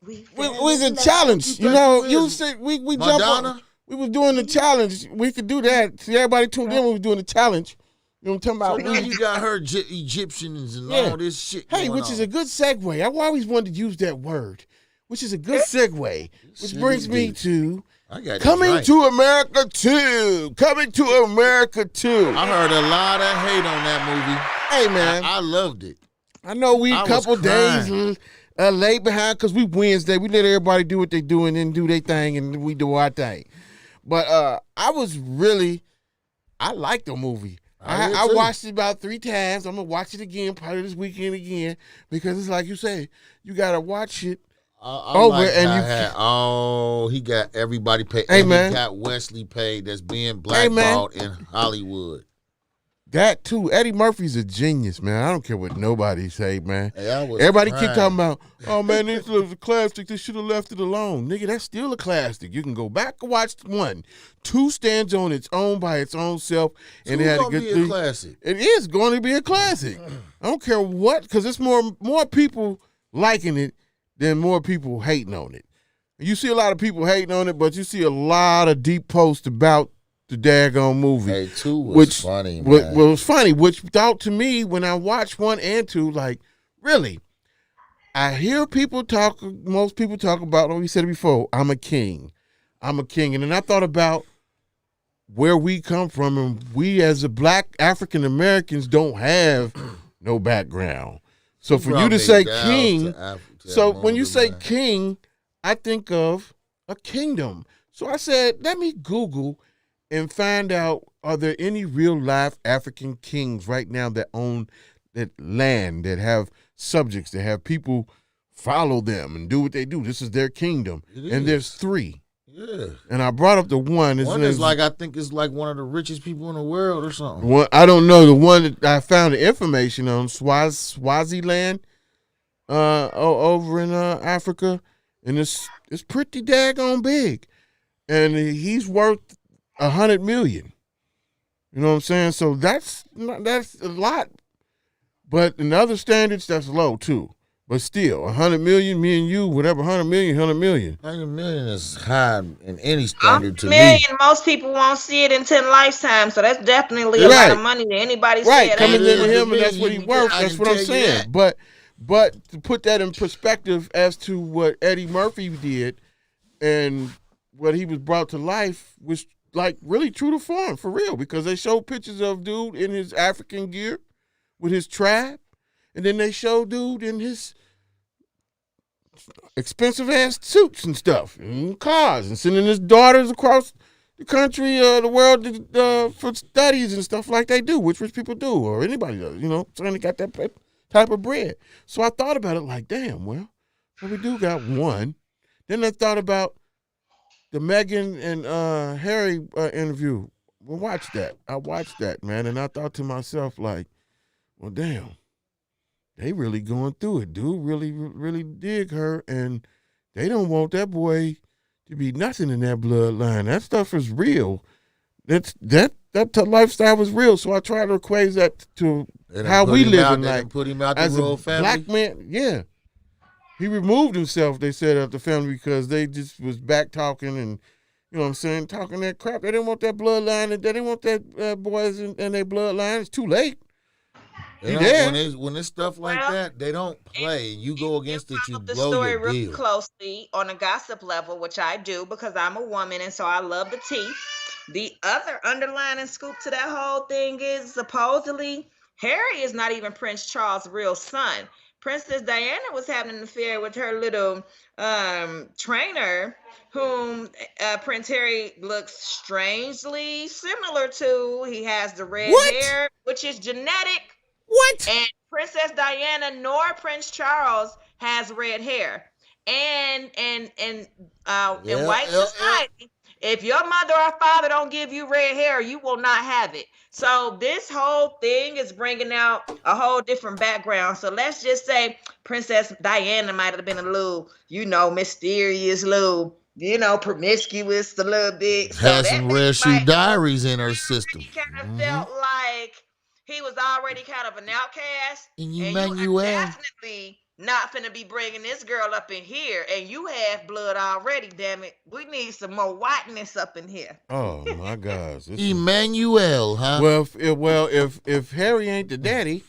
we was a challenge. You know, you said we jumped on. We was doing the challenge. We could do that. See, everybody tuned in when we was doing the challenge. You know what I'm talking about? So now you got her Egyptians and all this shit. Hey, which is a good segue. I've always wanted to use that word, which is a good segue. Which brings me to Coming to America 2. Coming to America 2. I heard a lot of hate on that movie. Hey, man. I loved it. I know we a couple days late behind because we Wednesday. We let everybody do what they do and then do their thing and we do our thing. But I liked the movie. I watched it about 3 times. I'm going to watch it again, probably this weekend again, because it's like you say, you got to watch it I Oh, like and how you- he got everybody paid. Hey, and man. he got Wesley paid that's being Hey, man. blackballed in Hollywood. That too. Eddie Murphy's a genius, man. I don't care what nobody say, man. Hey, I was Everybody keep crying. talking about, oh man, this was a classic. They should have left it alone. Nigga, that's still a classic. You can go back and watch one. Two stands on its own by its own self, and Two it had a gonna good be a thing. classic. It is going to be a classic. I don't care what, because it's more people liking it than more people hating on it. You see a lot of people hating on it, but you see a lot of deep posts about the daggone movie. Hey, 2 was funny, man. Well, it was funny, which thought to me when I watched 1 and 2, like, really, I hear most people talk about, we said it before, I'm a king. And then I thought about where we come from, and we as a black African Americans don't have no background. So for you to say king, so when you say king, I think of a kingdom. So I said, let me Google and find out, are there any real life African kings right now that own that land, that have subjects, that have people follow them and do what they do? This is their kingdom. And there's 3. Yeah. And I brought up the one. One is like, I think it's like one of the richest people in the world or something. One, I don't know. The one that I found the information on, Swaziland, over in Africa, and it's pretty daggone big. And he's worth $100 million. You know what I'm saying? So that's a lot. But in other standards, that's low too. But still, $100 million, me and you, whatever, $100 million. $100 million is high in any standard to million, me. most people won't see it in 10 lifetimes, so that's definitely a lot of money to anybody. Right, coming ain't into good. him, and that's what he worth. That's what I'm saying. But to put that in perspective as to what Eddie Murphy did and what he was brought to life was like really true to form, for real, because they showed pictures of dude in his African gear with his tribe, and then they showed dude in his expensive ass suits and stuff and cars and sending his daughters across the country, the world for studies and stuff like they do, which rich people do, or anybody does, trying to get that type of bread. So I thought about it like, damn, well, we do got one. Then I thought about the Meghan and Harry interview. Well, I watched that, man, and I thought to myself, like, well, damn, they really going through it. Dude really, really dig her, and they don't want that boy to be nothing in that bloodline. That stuff is real. That lifestyle was real. So I try to equate that to how we live in life. Put him out as the royal a family. black man, yeah. He removed himself, they said, of the family because they just was back talking and, you know what I'm saying, talking that crap. They didn't want that bloodline. They didn't want that boys in their bloodline. It's too late. When it's stuff like that, they don't play. You go against it, you the blow story your really deal. closely on a gossip level, which I do because I'm a woman and so I love the tea. The other underlining scoop to that whole thing is supposedly Harry is not even Prince Charles' real son. Princess Diana was having an affair with her little trainer, whom Prince Harry looks strangely similar to. He has the red hair, which is genetic. What? And Princess Diana nor Prince Charles has red hair. And in white society, if your mother or father don't give you red hair, you will not have it. So this whole thing is bringing out a whole different background. So let's just say Princess Diana might have been a little, mysterious, little, promiscuous a little bit. Has some Red Shoe Diaries in her system. He kind of felt like he was already kind of an outcast. And you are definitely not finna be bringing this girl up in here, and you have blood already, damn it. We need some more whiteness up in here. Oh my gosh. Emmanuel, huh? If Harry ain't the daddy,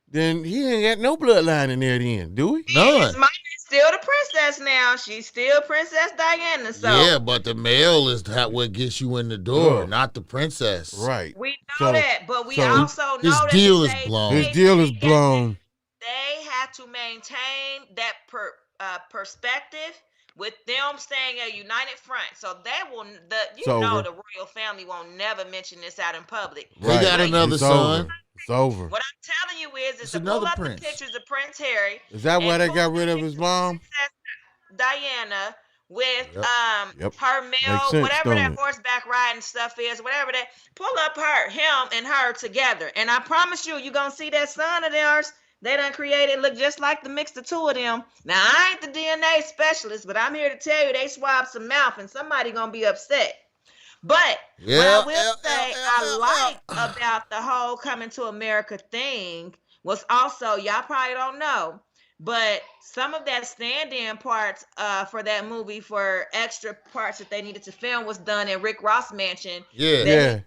then he ain't got no bloodline in there then, do we? None. His mom is still the princess now. She's still Princess Diana. So yeah, but the male is what gets you in the door, not the princess. Right. We know that, but we also know his that deal is blown. His deal is blown. They have to maintain that perspective with them staying a united front. So they will, the royal family won't never mention this out in public. Right. They got another son. It's over. What I'm telling you is to another pull up prince. the pictures of Prince Harry. Is that why they got rid of his mom? Diana with Yep. her Makes male, sense, whatever don't that it? horseback riding stuff is, whatever that, pull up him and her together. And I promise you gonna see that son of theirs. They done created look just like the mix the two of them. Now I ain't the DNA specialist, but I'm here to tell you they swapped some mouth and somebody gonna be upset. But what I will say I like about the whole coming to America thing was also, y'all probably don't know, but some of that stand-in parts for that movie for extra parts that they needed to film was done in Rick Ross mansion. Yeah.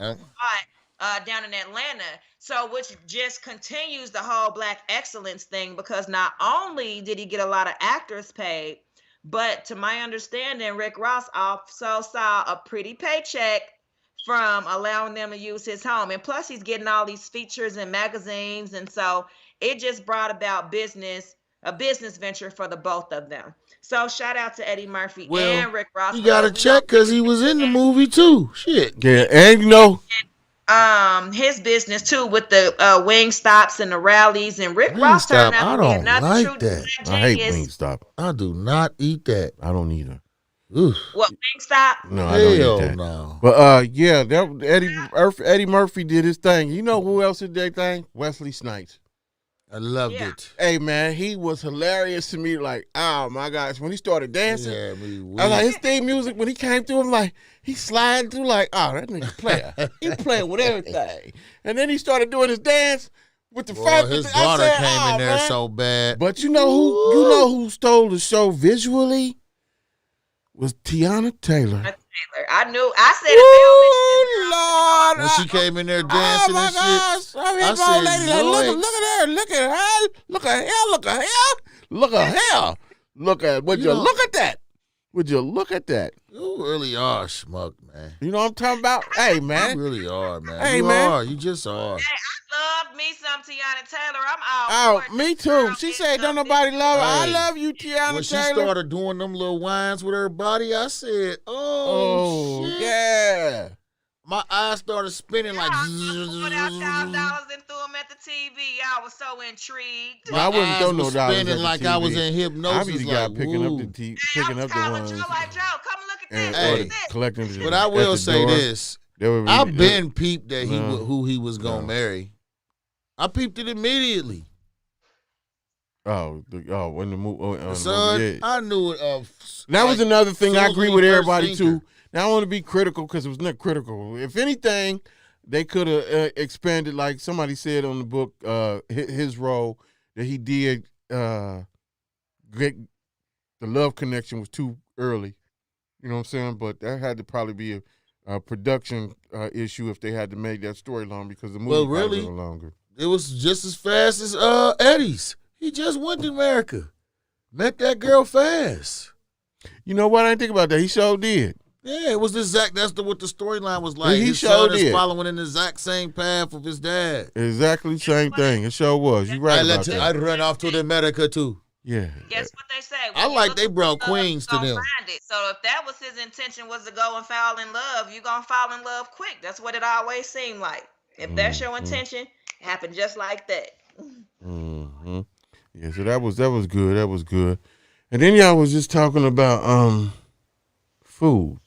Down in Atlanta. So which just continues the whole black excellence thing, because not only did he get a lot of actors paid, but to my understanding, Rick Ross also saw a pretty paycheck from allowing them to use his home. And plus he's getting all these features in magazines. And so it just brought about a business venture for the both of them. So shout out to Eddie Murphy and Rick Ross. He got a check because he was in the movie too. Shit. Yeah, and you know, his business too with the wing stops and the rallies, and Rick Ross turned out to be another true black genius. I hate Wingstop. I do not eat that. I don't either. Oof. What, Wingstop? No, I don't eat that. No. But yeah, that Eddie Murphy did his thing. You know who else did their thing? Wesley Snipes. I loved it. Hey man, he was hilarious to me. Like, oh my gosh, when he started dancing, Yeah, I was like, his theme music when he came through, I'm like, he sliding through like, oh, that nigga player. He playing with everything. And then he started doing his dance with the fact his that daughter said, came in there man. so bad. But you know who stole the show visually? Was Tiana Taylor. I knew. I said Ooh, Lord. When she came in there dancing and shit, I said, lady, like, look at her, look at her, look at her, look at her, look at her, look at. Would you look at that? Would you look at that? You really are schmuck, man. You know what I'm talking about? Hey, man. You really are, man. Hey, you man. are. You just are. Hey, I love me some Tiana Taylor. I'm all for it. Me too. She said, don't nobody love her. I Hey, love you, Tiana When she Taylor. started doing them little whines with her body, I said, oh shit. Yeah. My eyes started spinning like. I put out $1,000 and threw them at the TV. I was so intrigued. I wouldn't throw no dollars at spinning the like TV. I was in hypnosis. I be the guy like, picking woo. up the Hey, picking I up was the calling ones Joe like, Joe, come look at and this. Hey. Look at this. collecting the. But I will say door. this: I've been peeped that who he was gonna marry. I peeped it immediately. When the movie. The son, I knew it. That was another thing. I agree with everybody too. Thinker. Now I want to be critical because it was not critical. If anything, they could have expanded, like somebody said on the book, his role that he did. The love connection was too early. You know what I'm saying? But that had to probably be a production issue if they had to make that story long because the movie was a little longer. It was just as fast as Eddie's. He just went to America, met that girl fast. You know what? I didn't think about that. He sure did. Yeah, it was exact. That's what the storyline was like. He his sure son is did. following in the exact same path of his dad. Exactly the same thing. It sure was. You right about that. I'd run off to America too. Yeah. Guess what they say? I like they brought queens to them. Find it. So if that was his intention, was to go and fall in love, you gonna fall in love quick. That's what it always seemed like. If that's your intention, it happened just like that. Mm-hmm. Yeah, so that was good. That was good. And then y'all was just talking about food.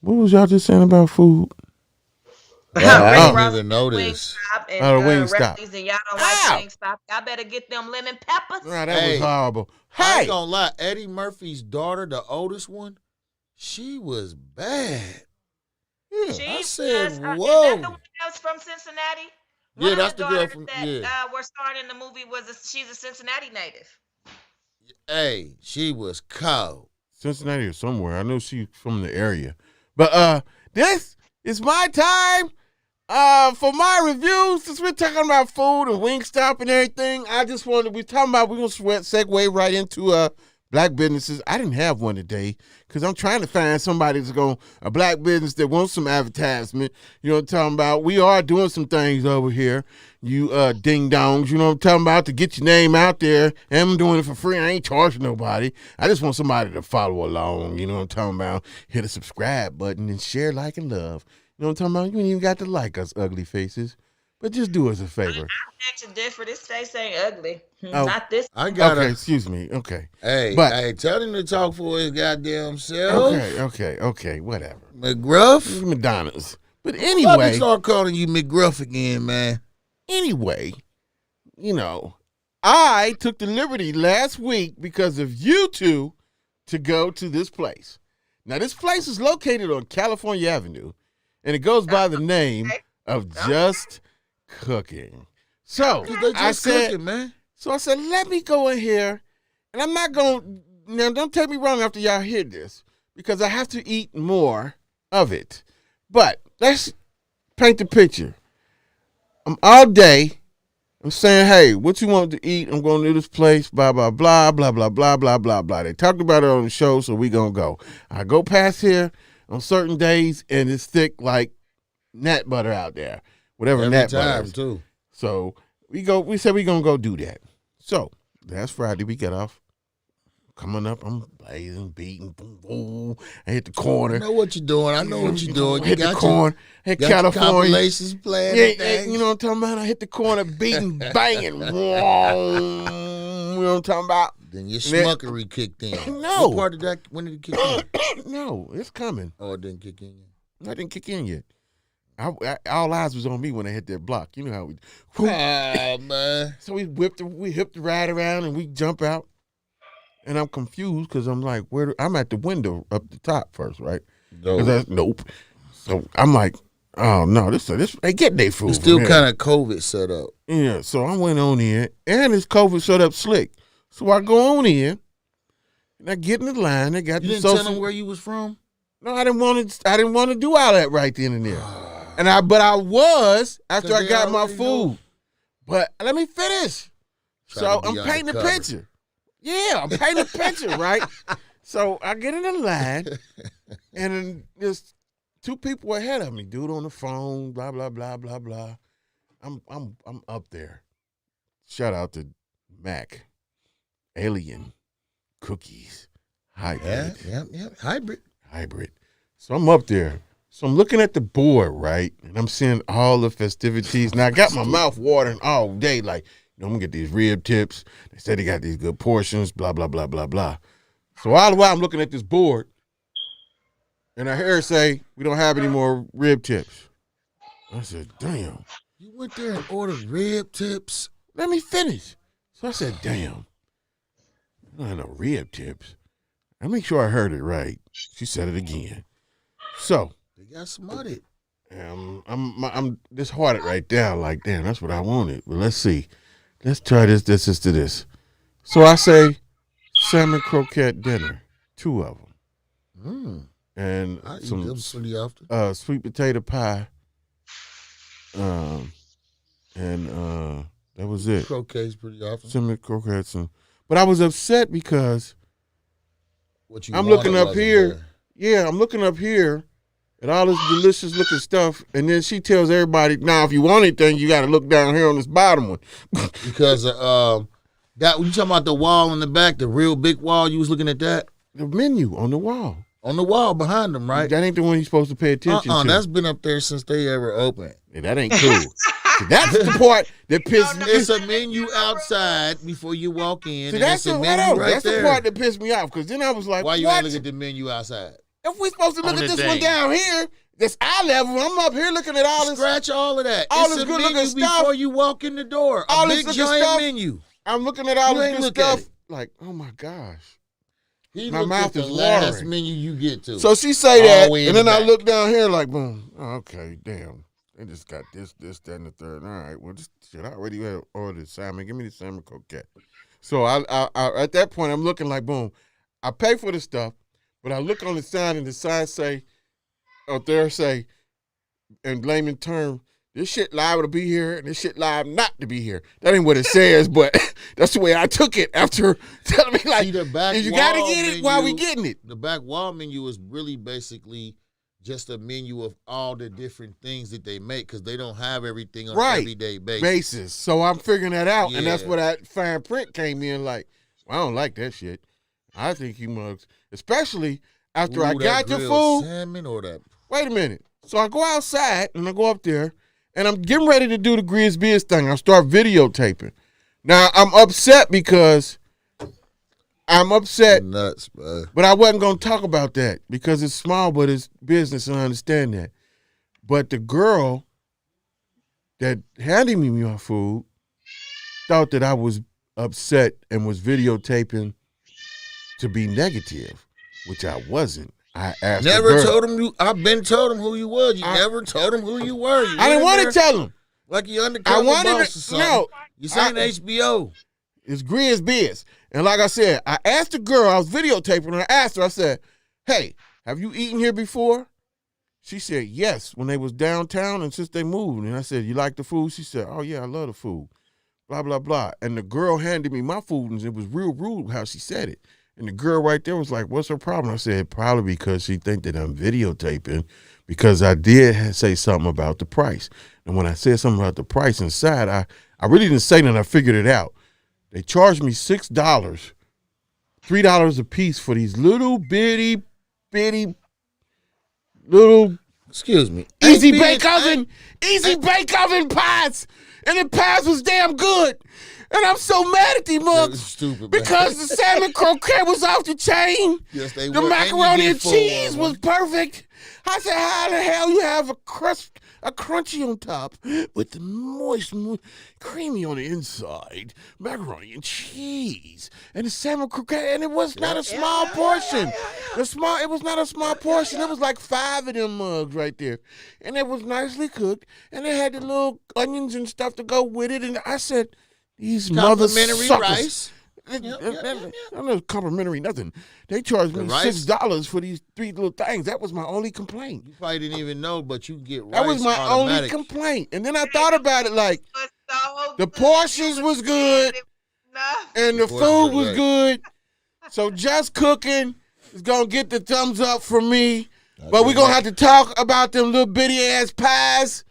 What was y'all just saying about food? I don't even know this. Wingstop. And y'all don't like Wingstop. Y'all better get them lemon peppers. Right, that was horrible. I ain't gonna lie. Eddie Murphy's daughter, the oldest one, she was bad. Yeah, I said, whoa. Is that the one that's from Cincinnati? Yeah, that's the girl from we're starring in the movie. She's a Cincinnati native. Hey, she was cold. Cincinnati or somewhere. I know she's from the area. But this is my time for my review. Since we're talking about food and Wingstop and everything, I just wanted we're going to segue right into black businesses. I didn't have one today because I'm trying to find somebody that's a black business that wants some advertisement. You know what I'm talking about? We are doing some things over here, you ding dongs. You know what I'm talking about, to get your name out there. And I'm doing it for free. I ain't charging nobody. I just want somebody to follow along. You know what I'm talking about? Hit a subscribe button and share, like, and love. You know what I'm talking about? You ain't even got to like us ugly faces. But just do us a favor. I beg to differ. This face ain't ugly. Oh. Not this. I got Okay, excuse me. Okay. Hey, But- hey, tell him to talk for his goddamn self. Okay, whatever. McGruff. Madonna's. But Why anyway, we start calling you McGruff again, man? anyway, you know, I took the liberty last week because of you two to go to this place. Now, this place is located on California Avenue, and it goes by the name of Just Cooking. So They just I said, cooking, man. so I said, let me go in here, and I'm not going. Now, don't take me wrong after y'all hear this, because I have to eat more of it. But let's paint the picture. I'm all day. I'm saying, hey, what you want to eat? I'm going to this place, blah, blah, blah, blah, blah, blah, blah, blah, blah. They talked about it on the show, so we going to go. I go past here on certain days, and it's thick like nut butter out there. Whatever Every nut butter time is. too. So we said we going to go do that. So last Friday, we get off. Coming up, I'm blazing, beating, boom, boom. I hit the corner. I know what you're doing. I know what you're doing. You Hit the got corner. Hit your, got your California. compilations playing. Yeah, and yeah, things. you know what I'm talking about? I hit the corner, beating, banging. You know what I'm talking about? Then your schmuckery kicked in. No. What part of that? When did it kick in? No, it's coming. Oh, it didn't kick in yet. I didn't kick in yet. All eyes was on me when I hit that block. You know how we. Oh man. So we hipped the ride around and we jump out. And I'm confused because I'm like, I'm at the window up the top first, right? Nope. So I'm like, oh no, this they get their food. It's still kind of COVID set up. Yeah. So I went on in, and it's COVID set up slick. So I go on in, and I get in the line. They got You the didn't social. tell them where you was from? No, I didn't want to do all that right then and there. But I was after 'Cause I they got my already food. know. But let me finish. Try So to I'm be painting a undercover. picture. Yeah, I'm painting a picture, right? So I get in the line, and then there's two people ahead of me. Dude on the phone, blah blah blah blah blah. I'm up there. Shout out to Mac, Alien, Cookies, Hybrid. Yeah. Hybrid. So I'm up there. So I'm looking at the board, right? And I'm seeing all the festivities. Now I got my mouth watering all day, like, I'm gonna get these rib tips. They said they got these good portions, blah, blah, blah, blah, blah. So all the while I'm looking at this board, and I hear it say, we don't have any more rib tips. I said, damn. You went there and ordered rib tips? Let me finish. So I said, damn. I don't have no rib tips. I make sure I heard it right. She said it again. So They got smutted. I'm disheartened right there. Like, damn, that's what I wanted. But let's see. Let's try this to this. So I say salmon croquette dinner, 2 of them. And I eat some them pretty often. sweet potato pie. And that was it. Croquets pretty often. Salmon croquettes. But I was upset because What you I'm wanted looking up wasn't here. there. Yeah, I'm looking up here at all this delicious looking stuff. And then she tells everybody, now, if you want anything, you got to look down here on this bottom one. Because that you talking about the wall in the back, the real big wall, you was looking at that? The menu on the wall. On the wall behind them, right? That ain't the one you're supposed to pay attention to. That's been up there since they ever opened. Yeah, that ain't cool. See, that's the part that pissed me. It's a menu outside before you walk in. See, and that's it's a the menu right That's there. the part that pissed me off. Because then I was like, Why you what? ain't look at the menu outside? If we supposed to look On at the this one thing. down here, that's eye level. I'm up here looking at all this. Scratch all of that. all It's this a good-looking menu stuff. before you walk in the door. All A this big looking giant stuff. menu. I'm looking at all You this ain't good look at stuff. it. Like, oh my gosh. He My looked mouth at the is last watering. menu you get to. So she say All that, the way in and then the I back. look down here like, boom. Oh, okay, damn. They just got this, that, and the third. All right, well, just shit. I already had ordered salmon. Give me the salmon croquette. So I at that point, I'm looking like, boom. I pay for the stuff, but I look on the sign, and the sign say, out there say, in layman term, this shit liable to be here, and this shit liable not to be here. That ain't what it says, but that's the way I took it after telling me, like, See, the back you got to wall get it while we menu- getting it. The back wall menu is really basically just a menu of all the different things that they make because they don't have everything on Right. an everyday basis. Basis. So I'm figuring that out, and that's Yeah. where that fine print came in. Like, well, I don't like that shit. I think you mugs, especially after I Ooh, got that your grilled food. salmon or that. Wait a minute. So I go outside and I go up there, and I'm getting ready to do the GRIZZBIZ thing. I'll start videotaping. Now, I'm upset because Nuts, bro. but I wasn't going to talk about that because it's small, but it's business, and I understand that. But the girl that handed me my food thought that I was upset and was videotaping to be negative, which I wasn't. I asked the Never girl. told him you. I've been told him who you was. You never told him who you were. I didn't want to tell him. Like you undercover boss or something. No. You saying HBO. It's GRIZZBIZ. And like I said, I asked the girl, I was videotaping, and I asked her, I said, hey, have you eaten here before? She said, yes, when they was downtown and since they moved. And I said, you like the food? She said, oh, yeah, I love the food. Blah, blah, blah. And the girl handed me my food, and it was real rude how she said it. And the girl right there was like, what's her problem? I said, probably because she think that I'm videotaping because I did say something about the price. And when I said something about the price inside, I really didn't say nothing. I figured it out. They charged me $6, $3 a piece for these little bitty little Excuse me. easy bake oven pies. And the pies was damn good. And I'm so mad at these That mugs was stupid, because man. the salmon croquette was off the chain. Yes, they The were. macaroni you and get full cheese of was them. perfect. I said, how the hell you have a crunchy on top with the moist, creamy on the inside, macaroni and cheese, and the salmon croquette, and it was not a small portion. It was not a small portion. It was like 5 of them mugs right there, and it was nicely cooked, and it had the little onions and stuff to go with it. And I said, these mother Complimentary suckers. rice. I don't know, complimentary nothing. They charged me $6 for these 3 little things. That was my only complaint. You probably didn't even know, but you get rice That was my only automatic. complaint. And then I thought about it like So the good. portions was good and the food was good. So Just Cooking is going to get the thumbs up from me. But we're going to have to talk about them little bitty ass pies.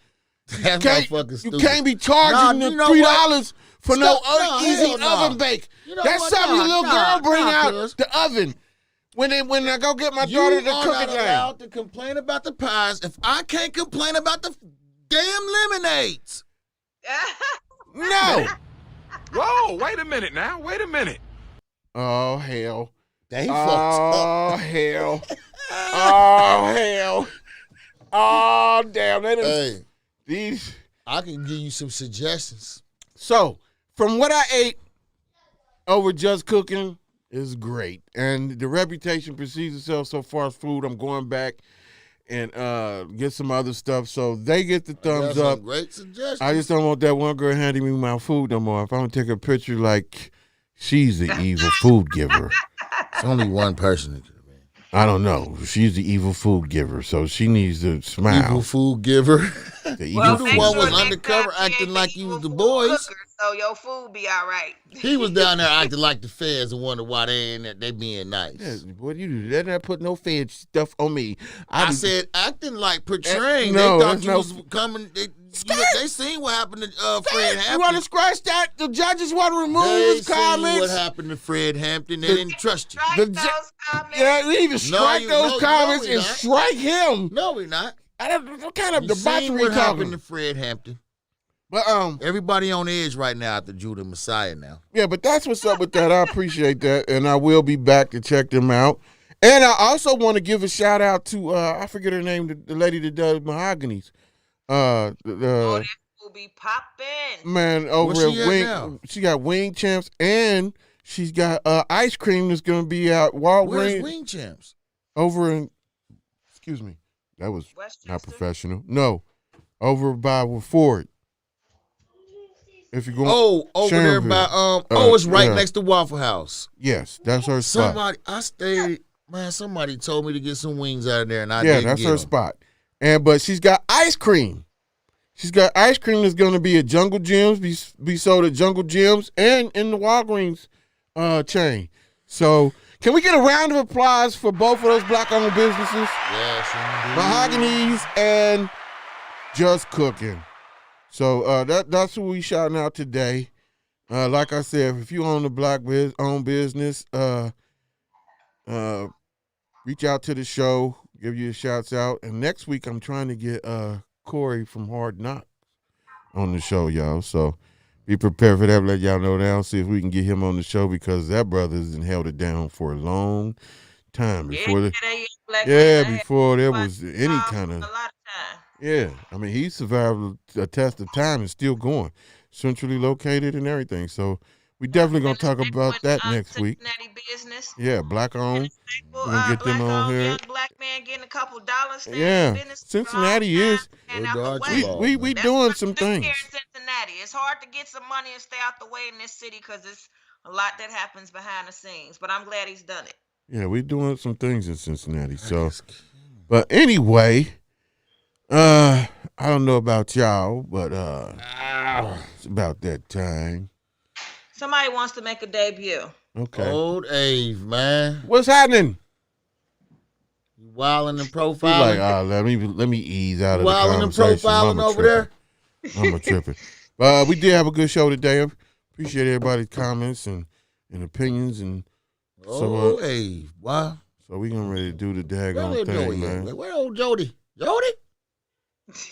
That motherfucker's You stupid. can't be charging Nah, them you know $3 for no easy hell no. oven bake. You know That's what? something your little girl bring out cuz. the oven. When I go get my You daughter are to not cook it allowed to complain about the pies if I can't complain about the damn lemonades. No. Whoa, wait a minute now. Wait a minute. Oh hell. They fucked Oh up. hell. Oh hell. Oh damn. They done, Hey, these. I can give you some suggestions. So from what I ate over Just Cooking is great, and the reputation precedes itself so far as food. I'm going back and get some other stuff, so they get the thumbs That's a up. great suggestion. I just don't want that one girl handing me my food no more. If I'm gonna take a picture like she's the evil food giver, It's only one person that could have been. I don't know. She's the evil food giver, so she needs to smile. Evil food giver. The evil Well, the make food one sure was giver. next undercover time acting ain't like the you was evil the food boys. cooker, so your food be all right. He was down there acting like the feds and wonder why they being nice. Yeah, what do you do? They not put no fed stuff on me. I said acting like portraying. No, they thought there's you no- was coming. They seen what happened to Fred You want Hampton. to scratch that? The judges want to remove They his seen comments. what happened to Fred Hampton. They The- didn't trust you. Strike The those ju- comments. Yeah, we even strike those comments we and not. strike him. No, we not. What kind of You seen debauchery what happened talking? to Fred Hampton. But Everybody on edge right now after Judah Messiah now. yeah, but that's what's up with that. I appreciate that, and I will be back to check them out. And I also want to give a shout out to I forget her name, the lady that does mahoganies. Oh, that will be popping. Man over Where at she at Wing, now? she got Wing Champs, and she's got ice cream that's gonna be out Where's Walgreens Wing Champs? over in. Excuse me, that was Westchester? not professional. No, over by Ford. If you go, Over there by it's right yeah. next to Waffle House. Yes, that's her spot. Somebody told me to get some wings out of there, and I Yeah, didn't that's get her 'em. spot. But she's got ice cream. She's got ice cream that's going to be at Jungle Gyms, be sold at Jungle Gyms and in the Walgreens chain. So can we get a round of applause for both of those black-owned businesses? Yes, indeed. Mahogany's and Just Cooking. So that's who we shouting out today. Like I said, if you own a black-owned business, reach out to the show, give you a shouts out. And next week, I'm trying to get Corey from Hard Knocks. on the show, y'all. So be prepared for that. Let y'all know now. See if we can get him on the show because that brother's held it down for a long time before before there was any kind of a lot of time. yeah. I mean, he survived a test of time and still going, centrally located and everything. So we definitely gonna talk about that next week. Cincinnati business. Yeah, black owned. We're gonna get them on here. Young black man getting a couple dollars. Yeah, Cincinnati is. We doing some things. Here in Cincinnati, it's hard to get some money and stay out the way in this city because it's a lot that happens behind the scenes. But I'm glad he's done it. Yeah, we doing some things in Cincinnati. So, but anyway, I don't know about y'all, but it's about that time. Somebody wants to make a debut. Okay. Old Ave, man. What's happening? You wilding and profiling. Like, let me ease out of the wilding and conversation. profiling over there. I'm a tripping. We did have a good show today. Appreciate everybody's comments and opinions and. So, Ave, wow. So we gonna ready to do the daggone thing, man. Where old Jody? Jody?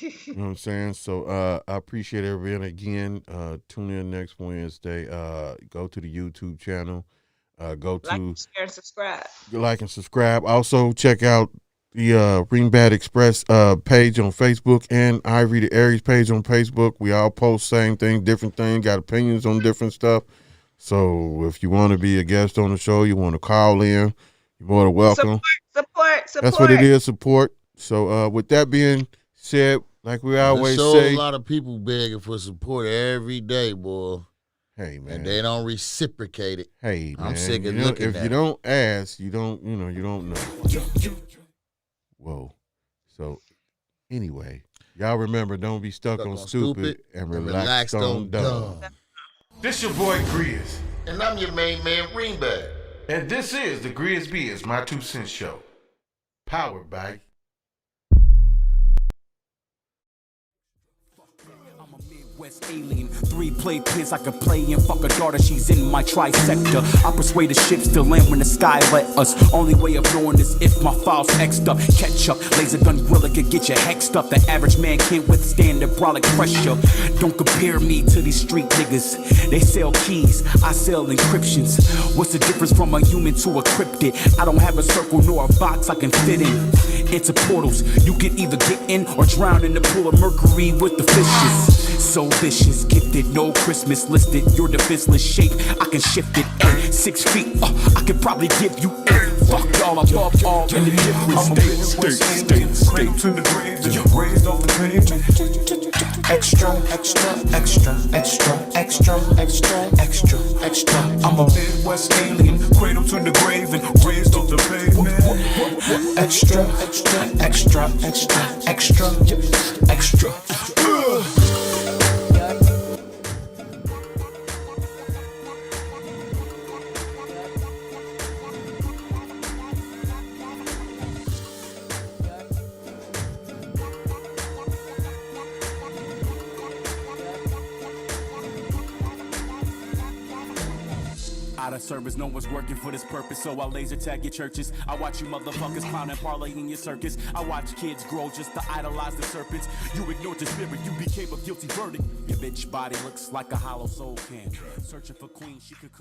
You know what I'm saying? So I appreciate everybody again. Tune in next Wednesday. Go to the YouTube channel. Go to like, share, and subscribe. Like and subscribe. Also check out the Ring Bad Express page on Facebook and Ivory the Aries page on Facebook. We all post same thing, different thing. Got opinions on different stuff. So if you want to be a guest on the show, you want to call in, you're more than welcome. Support. That's what it is, support. So with that being said, like we always say, a lot of people begging for support every day, boy. Hey man, and they don't reciprocate it. Hey man, I'm sick of looking at it. If you don't ask, you don't know. Whoa. So anyway, y'all remember, don't be stuck on stupid and relax on dumb. This your boy Grizz. And I'm your main man, Ringbag. And this is the GRIZZBIZMY2SENSE Show. Powered by West alien, 3 play pins I can play and fuck a daughter, she's in my trisector. I persuade the ships to land when the sky let us. Only way of knowing is if my file's X'd up. Catch up, laser gun gorilla could get you hexed up. The average man can't withstand the brolic pressure. Don't compare me to these street niggas. They sell keys, I sell encryptions. What's the difference from a human to a cryptid? I don't have a circle nor a box I can fit in. Into portals, you can either get in or drown in the pool of mercury with the fishes. So vicious, gifted, no Christmas listed. You're defenseless shape, I can shift it. 6 feet, I could probably give you 8. Fuck y'all above all in the different states. Straight to the grave, raised off the pavement. Extra. I'm a Midwest alien, cradle to the grave and raised off the pavement. Extra. Out of service, no one's working for this purpose, so I laser tag your churches. I watch you motherfuckers clown and parlay in your circus. I watch kids grow just to idolize the serpents. You ignored the spirit, you became a guilty verdict. Your bitch body looks like a hollow soul can. Searching for queen, she could